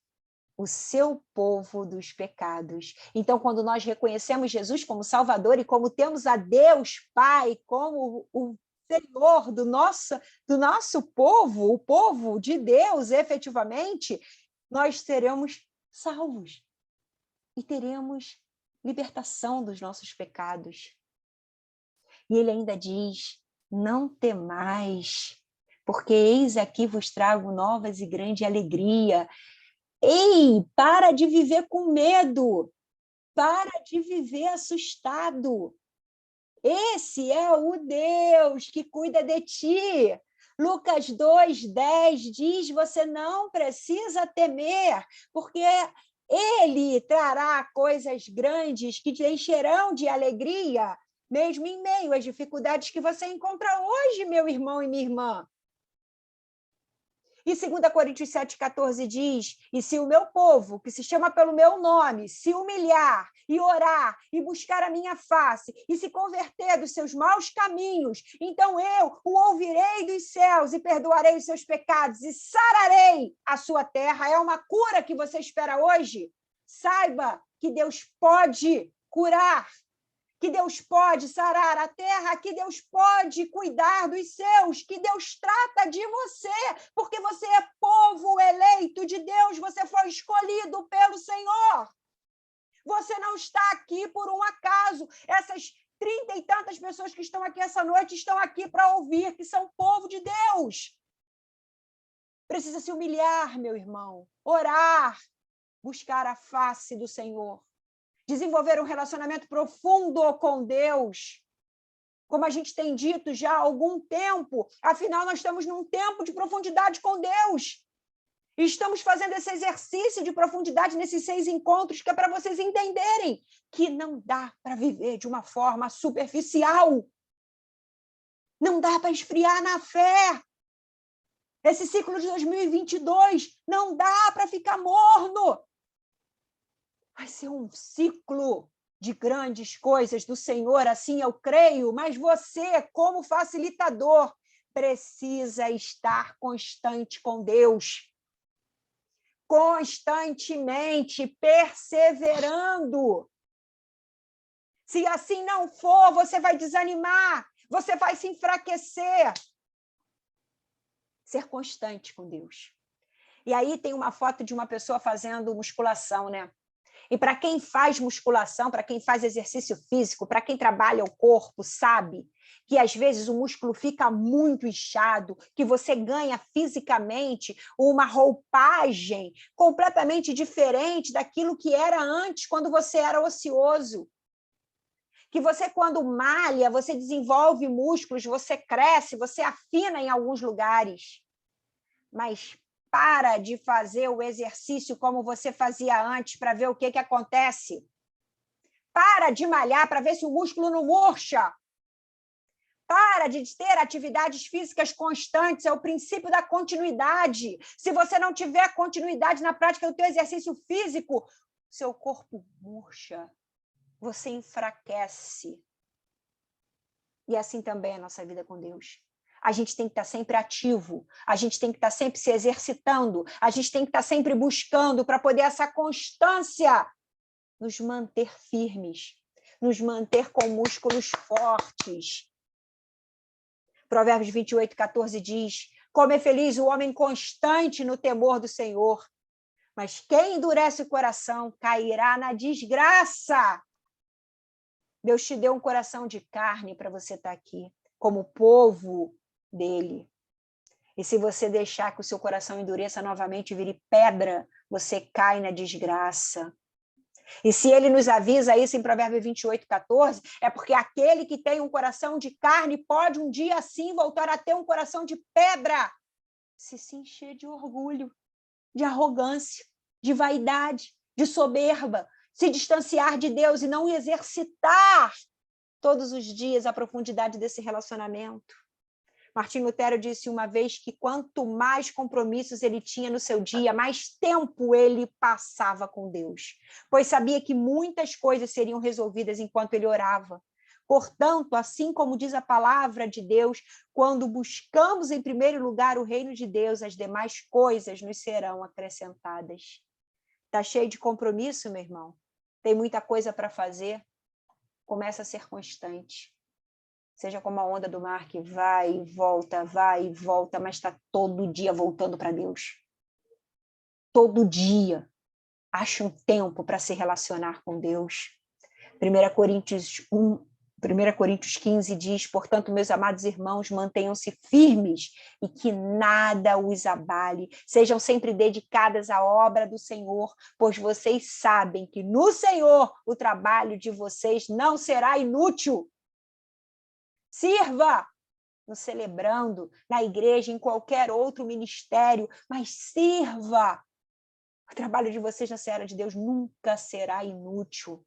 o seu povo dos pecados. Então, quando nós reconhecemos Jesus como Salvador e como temos a Deus Pai como o Senhor do nosso povo, o povo de Deus, efetivamente, nós seremos salvos e teremos libertação dos nossos pecados. E ele ainda diz: não temais, porque eis aqui vos trago novas e grande alegria. Ei, para de viver com medo, para de viver assustado. Esse é o Deus que cuida de ti. Lucas 2:10 diz: você não precisa temer, porque ele trará coisas grandes que te encherão de alegria, mesmo em meio às dificuldades que você encontra hoje, meu irmão e minha irmã. E 2 Coríntios 7:14 diz: e se o meu povo, que se chama pelo meu nome, se humilhar e orar e buscar a minha face e se converter dos seus maus caminhos, então eu o ouvirei dos céus e perdoarei os seus pecados e sararei a sua terra. É uma cura que você espera hoje? Saiba que Deus pode curar, que Deus pode sarar a terra, que Deus pode cuidar dos seus, que Deus trata de você, porque você é povo eleito de Deus, você foi escolhido pelo Senhor. Você não está aqui por um acaso. Essas 30 e tantas pessoas que estão aqui essa noite estão aqui para ouvir que são povo de Deus. Precisa se humilhar, meu irmão, orar, buscar a face do Senhor. Desenvolver um relacionamento profundo com Deus. Como a gente tem dito já há algum tempo, afinal, nós estamos num tempo de profundidade com Deus. E estamos fazendo esse exercício de profundidade nesses 6 encontros, que é para vocês entenderem que não dá para viver de uma forma superficial. Não dá para esfriar na fé. Esse ciclo de 2022 não dá para ficar morno. Vai ser um ciclo de grandes coisas do Senhor, assim eu creio, mas você, como facilitador, precisa estar constante com Deus. Constantemente, perseverando. Se assim não for, você vai desanimar, você vai se enfraquecer. Ser constante com Deus. E aí tem uma foto de uma pessoa fazendo musculação, né? E para quem faz musculação, para quem faz exercício físico, para quem trabalha o corpo, sabe que às vezes o músculo fica muito inchado, que você ganha fisicamente uma roupagem completamente diferente daquilo que era antes, quando você era ocioso. Que você, quando malha, você desenvolve músculos, você cresce, você afina em alguns lugares. Mas para de fazer o exercício como você fazia antes para ver o que acontece. Para de malhar para ver se o músculo não murcha. Para de ter atividades físicas constantes, é o princípio da continuidade. Se você não tiver continuidade na prática do teu exercício físico, seu corpo murcha, você enfraquece. E assim também é a nossa vida com Deus. A gente tem que estar sempre ativo, a gente tem que estar sempre se exercitando, a gente tem que estar sempre buscando para poder essa constância nos manter firmes, nos manter com músculos fortes. Provérbios 28:14 diz: como é feliz o homem constante no temor do Senhor, mas quem endurece o coração cairá na desgraça. Deus te deu um coração de carne para você estar aqui, como povo dele. E se você deixar que o seu coração endureça novamente e vire pedra, você cai na desgraça. E se ele nos avisa isso em Provérbios 28:14, é porque aquele que tem um coração de carne pode um dia sim voltar a ter um coração de pedra, se encher de orgulho, de arrogância, de vaidade, de soberba, se distanciar de Deus e não exercitar todos os dias a profundidade desse relacionamento. Martinho Lutero disse uma vez que quanto mais compromissos ele tinha no seu dia, mais tempo ele passava com Deus, pois sabia que muitas coisas seriam resolvidas enquanto ele orava. Portanto, assim como diz a palavra de Deus, quando buscamos em primeiro lugar o reino de Deus, as demais coisas nos serão acrescentadas. Está cheio de compromisso, meu irmão? Tem muita coisa para fazer? Começa a ser constante. Seja como a onda do mar que vai e volta, mas está todo dia voltando para Deus. Todo dia. Ache um tempo para se relacionar com Deus. 1 Coríntios 15 diz: portanto, meus amados irmãos, mantenham-se firmes e que nada os abale. Sejam sempre dedicadas à obra do Senhor, pois vocês sabem que no Senhor o trabalho de vocês não será inútil. Sirva no Celebrando, na igreja, em qualquer outro ministério, mas sirva. O trabalho de vocês na Seara de Deus nunca será inútil.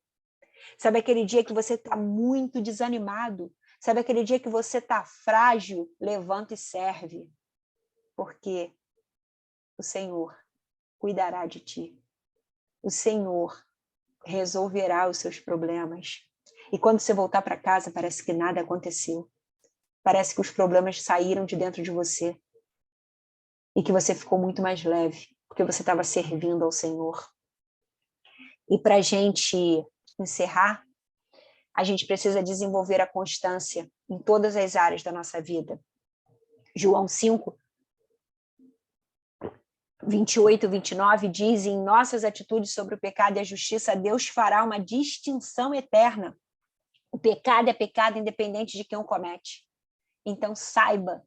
Sabe aquele dia que você está muito desanimado? Sabe aquele dia que você está frágil? Levanta e serve. Porque o Senhor cuidará de ti. O Senhor resolverá os seus problemas. E quando você voltar para casa, parece que nada aconteceu. Parece que os problemas saíram de dentro de você. E que você ficou muito mais leve, porque você estava servindo ao Senhor. E para a gente encerrar, a gente precisa desenvolver a constância em todas as áreas da nossa vida. João 5, 28, 29 diz: em nossas atitudes sobre o pecado e a justiça, Deus fará uma distinção eterna. O pecado é pecado independente de quem o comete. Então saiba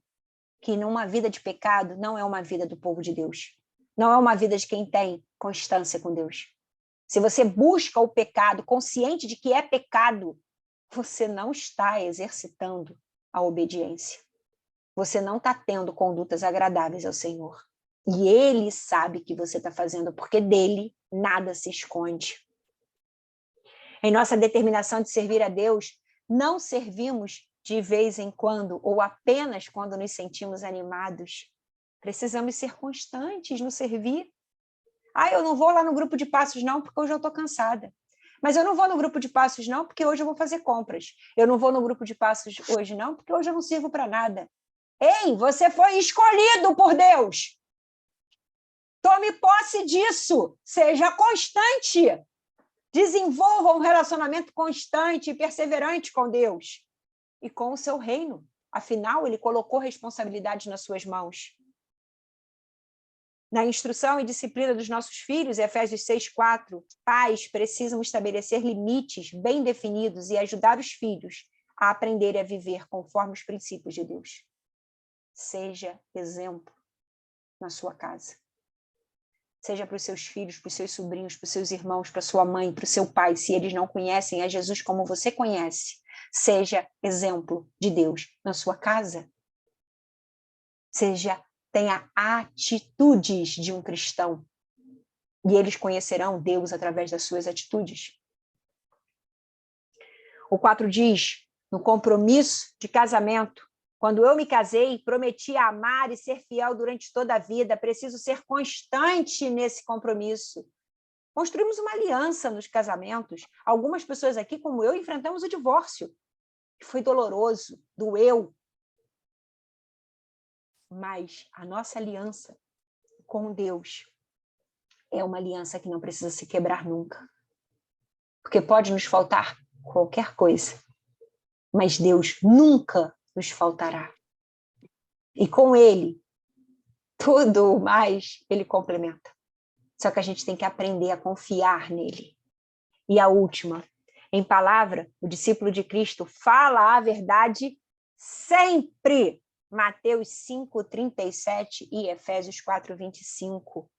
que numa vida de pecado não é uma vida do povo de Deus. Não é uma vida de quem tem constância com Deus. Se você busca o pecado, consciente de que é pecado, você não está exercitando a obediência. Você não está tendo condutas agradáveis ao Senhor. E Ele sabe que você está fazendo, porque dele nada se esconde. Em nossa determinação de servir a Deus, não servimos de vez em quando ou apenas quando nos sentimos animados. Precisamos ser constantes no servir. Eu não vou lá no grupo de passos não, porque hoje eu estou cansada. Mas eu não vou no grupo de passos não, porque hoje eu vou fazer compras. Eu não vou no grupo de passos hoje não, porque hoje eu não sirvo para nada. Ei, você foi escolhido por Deus. Tome posse disso. Seja constante. Desenvolva um relacionamento constante e perseverante com Deus e com o seu reino. Afinal, Ele colocou responsabilidade nas suas mãos. Na instrução e disciplina dos nossos filhos, Efésios 6:4, pais precisam estabelecer limites bem definidos e ajudar os filhos a aprenderem a viver conforme os princípios de Deus. Seja exemplo na sua casa. Seja para os seus filhos, para os seus sobrinhos, para os seus irmãos, para a sua mãe, para o seu pai, se eles não conhecem a Jesus como você conhece. Seja exemplo de Deus na sua casa. Tenha atitudes de um cristão. E eles conhecerão Deus através das suas atitudes. O 4 diz: no compromisso de casamento. Quando eu me casei, prometi amar e ser fiel durante toda a vida. Preciso ser constante nesse compromisso. Construímos uma aliança nos casamentos. Algumas pessoas aqui, como eu, enfrentamos o divórcio. Foi doloroso, doeu. Mas a nossa aliança com Deus é uma aliança que não precisa se quebrar nunca. Porque pode nos faltar qualquer coisa, mas Deus nunca nos faltará. E com Ele, tudo mais, Ele complementa. Só que a gente tem que aprender a confiar nele. E a última, em palavra, o discípulo de Cristo fala a verdade sempre. Mateus 5:37 e Efésios 4:25.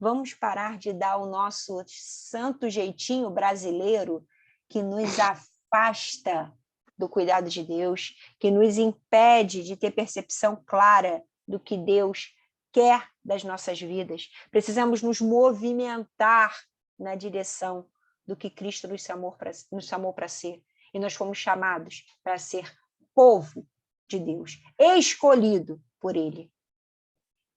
Vamos parar de dar o nosso santo jeitinho brasileiro que nos afasta do cuidado de Deus, que nos impede de ter percepção clara do que Deus quer das nossas vidas. Precisamos nos movimentar na direção do que Cristo nos chamou para ser. E nós fomos chamados para ser povo de Deus, escolhido por Ele.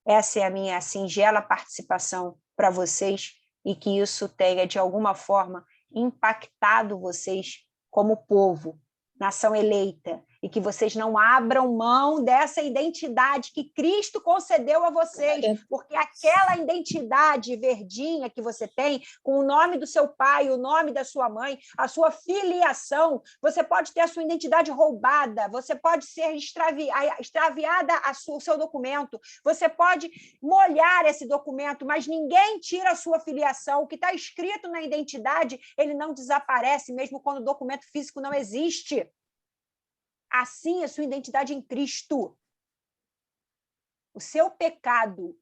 Essa é a minha singela participação para vocês e que isso tenha, de alguma forma, impactado vocês como povo, nação eleita, e que vocês não abram mão dessa identidade que Cristo concedeu a vocês, porque aquela identidade verdinha que você tem, com o nome do seu pai, o nome da sua mãe, a sua filiação, você pode ter a sua identidade roubada, você pode ser extraviada o seu documento, você pode molhar esse documento, mas ninguém tira a sua filiação. O que está escrito na identidade, ele não desaparece, mesmo quando o documento físico não existe. Assim é sua identidade em Cristo. O seu pecado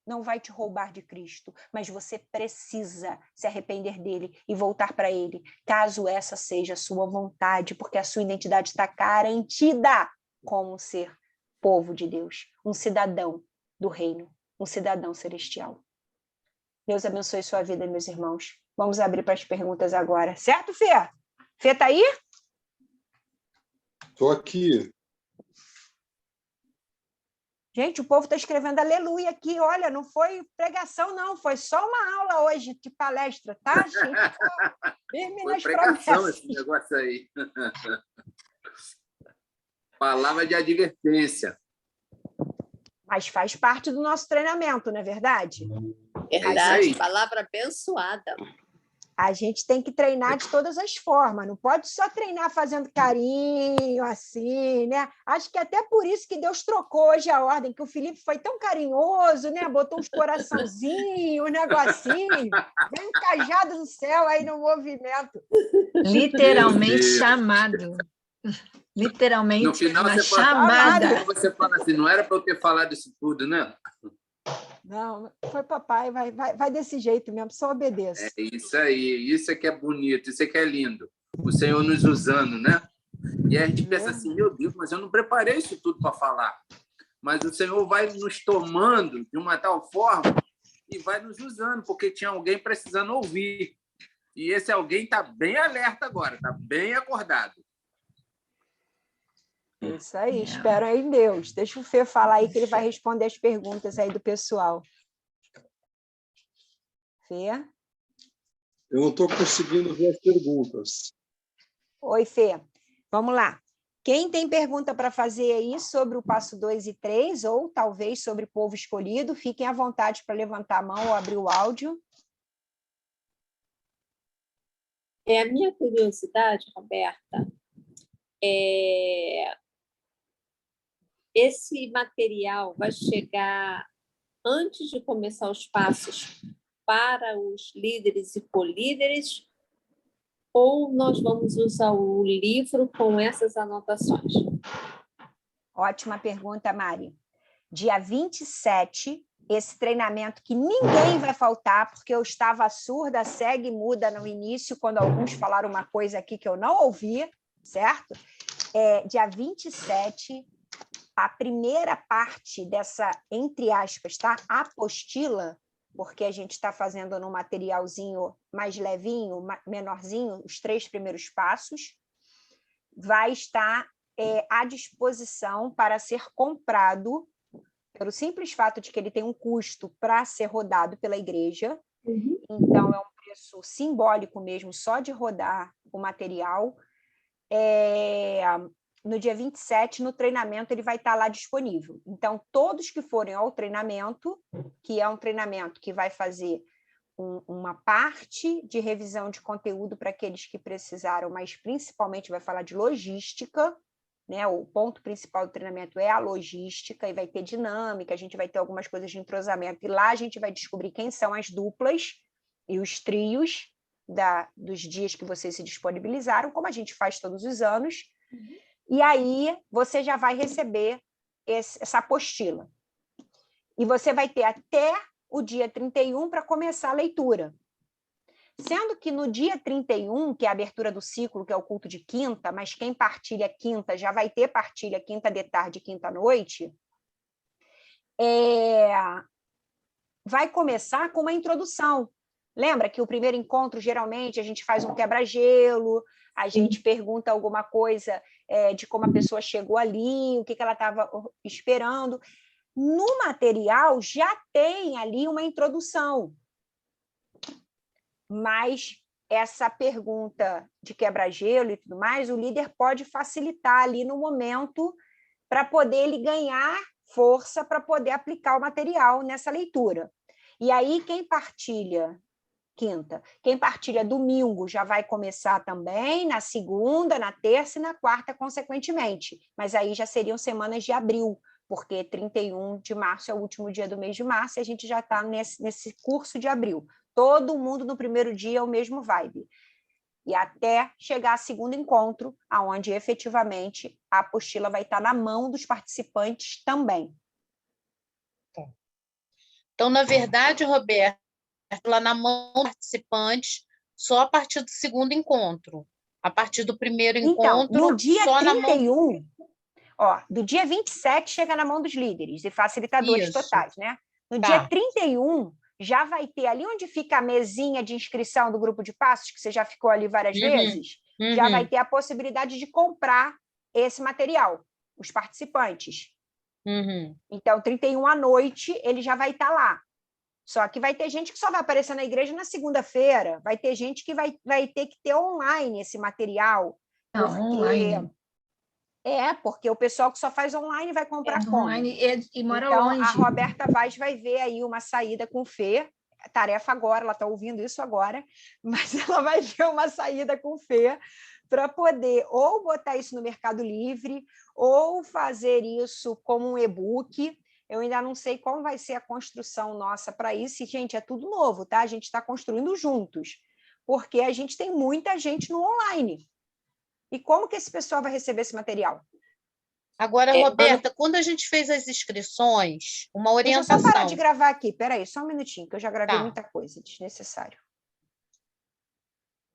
não vai te roubar de Cristo, mas você precisa se arrepender dele e voltar para ele, caso essa seja a sua vontade, porque a sua identidade está garantida como um ser povo de Deus, um cidadão do reino, um cidadão celestial. Deus abençoe sua vida, meus irmãos. Vamos abrir para as perguntas agora. Certo, Fê? Fê está aí? Estou aqui. Gente, o povo está escrevendo aleluia aqui. Olha, não foi pregação, não. Foi só uma aula hoje de palestra, tá, gente? Firme Foi nas pregação promessas. esse negócio aí. Palavra de advertência. Mas faz parte do nosso treinamento, não é verdade? Verdade, aí. palavra abençoada. A gente tem que treinar de todas as formas, não pode só treinar fazendo carinho, assim, né? Acho que até por isso que Deus trocou hoje a ordem, que o Felipe foi tão carinhoso, né? Botou uns coraçãozinhos, um negocinho, veio um cajado do céu aí no movimento. Literalmente chamado. Literalmente No final, uma você fala, chamada. você fala assim, não era para eu ter falado isso tudo, né? Não, foi papai, vai desse jeito mesmo, só obedeço. É isso aí, isso é que é bonito, isso é que é lindo. O Senhor nos usando, né? E aí a gente pensa assim, meu Deus, mas eu não preparei isso tudo para falar. Mas o Senhor vai nos tomando de uma tal forma e vai nos usando, porque tinha alguém precisando ouvir. E esse alguém está bem alerta agora, está bem acordado. Isso aí, espero aí em Deus. Deixa o Fê falar aí que ele vai responder as perguntas aí do pessoal. Fê? Eu não estou conseguindo ver as perguntas. Oi, Fê. Vamos lá. Quem tem pergunta para fazer aí sobre o passo 2 e 3, ou talvez sobre povo escolhido, fiquem à vontade para levantar a mão ou abrir o áudio. A minha curiosidade, Roberta, esse material vai chegar antes de começar os passos para os líderes e colíderes, ou nós vamos usar o livro com essas anotações? Ótima pergunta, Mari. Dia 27, esse treinamento que ninguém vai faltar, porque eu estava surda, cega e muda no início, quando alguns falaram uma coisa aqui que eu não ouvi, certo? Dia 27, a primeira parte dessa, entre aspas, tá? Apostila, porque a gente está fazendo num materialzinho mais levinho, menorzinho, os 3 primeiros passos. vai estar à disposição para ser comprado, pelo simples fato de que ele tem um custo para ser rodado pela igreja. Então, é um preço simbólico mesmo, só de rodar o material. No dia 27, no treinamento, ele vai estar lá disponível. Então, todos que forem ao treinamento, que é um treinamento que vai fazer uma parte de revisão de conteúdo para aqueles que precisaram, mas principalmente vai falar de logística, né? O ponto principal do treinamento é a logística, e vai ter dinâmica, a gente vai ter algumas coisas de entrosamento, e lá a gente vai descobrir quem são as duplas e os trios dos dias que vocês se disponibilizaram, como a gente faz todos os anos. E aí você já vai receber essa apostila. E você vai ter até o dia 31 para começar a leitura. Sendo que no dia 31, que é a abertura do ciclo, que é o culto de quinta, mas quem partilha quinta já vai ter partilha quinta de tarde e quinta à noite, vai começar com uma introdução. Lembra que o primeiro encontro, geralmente, a gente faz um quebra-gelo, a gente pergunta alguma coisa de como a pessoa chegou ali, o que ela estava esperando. No material, já tem ali uma introdução. Mas essa pergunta de quebra-gelo e tudo mais, o líder pode facilitar ali no momento para poder ele ganhar força para poder aplicar o material nessa leitura. E aí, quem partilha quinta, quem partilha domingo já vai começar também, na segunda, na terça e na quarta, consequentemente. Mas aí já seriam semanas de abril, porque 31 de março é o último dia do mês de março e a gente já está nesse curso de abril. Todo mundo no primeiro dia é o mesmo vibe. E até chegar ao segundo encontro, onde efetivamente a apostila vai estar na mão dos participantes também. Então, na verdade, Roberto, lá na mão dos participantes só a partir do segundo encontro. A partir do primeiro encontro, então, no dia só 31, do dia 27 chega na mão dos líderes e facilitadores totais, né? No dia 31, já vai ter ali onde fica a mesinha de inscrição do grupo de passos, que você já ficou ali várias vezes, já vai ter a possibilidade de comprar esse material, os participantes. Então, 31 à noite, ele já vai estar lá. Só que vai ter gente que só vai aparecer na igreja na segunda-feira, vai ter gente que vai ter que ter online esse material. Online. Porque o pessoal que só faz online vai comprar como? Online e mora então, longe. A Roberta Vaz vai ver aí uma saída com o Fê, tarefa agora, ela está ouvindo isso agora, mas ela vai ver uma saída com o Fê para poder ou botar isso no Mercado Livre, ou fazer isso como um e-book. Eu ainda não sei como vai ser a construção nossa para isso, e, gente, é tudo novo, tá? A gente está construindo juntos, porque a gente tem muita gente no online. E como que esse pessoal vai receber esse material? Agora, Roberta, quando a gente fez as inscrições, uma orientação... Deixa eu só parar de gravar aqui, peraí, só um minutinho, que eu já gravei muita coisa desnecessário.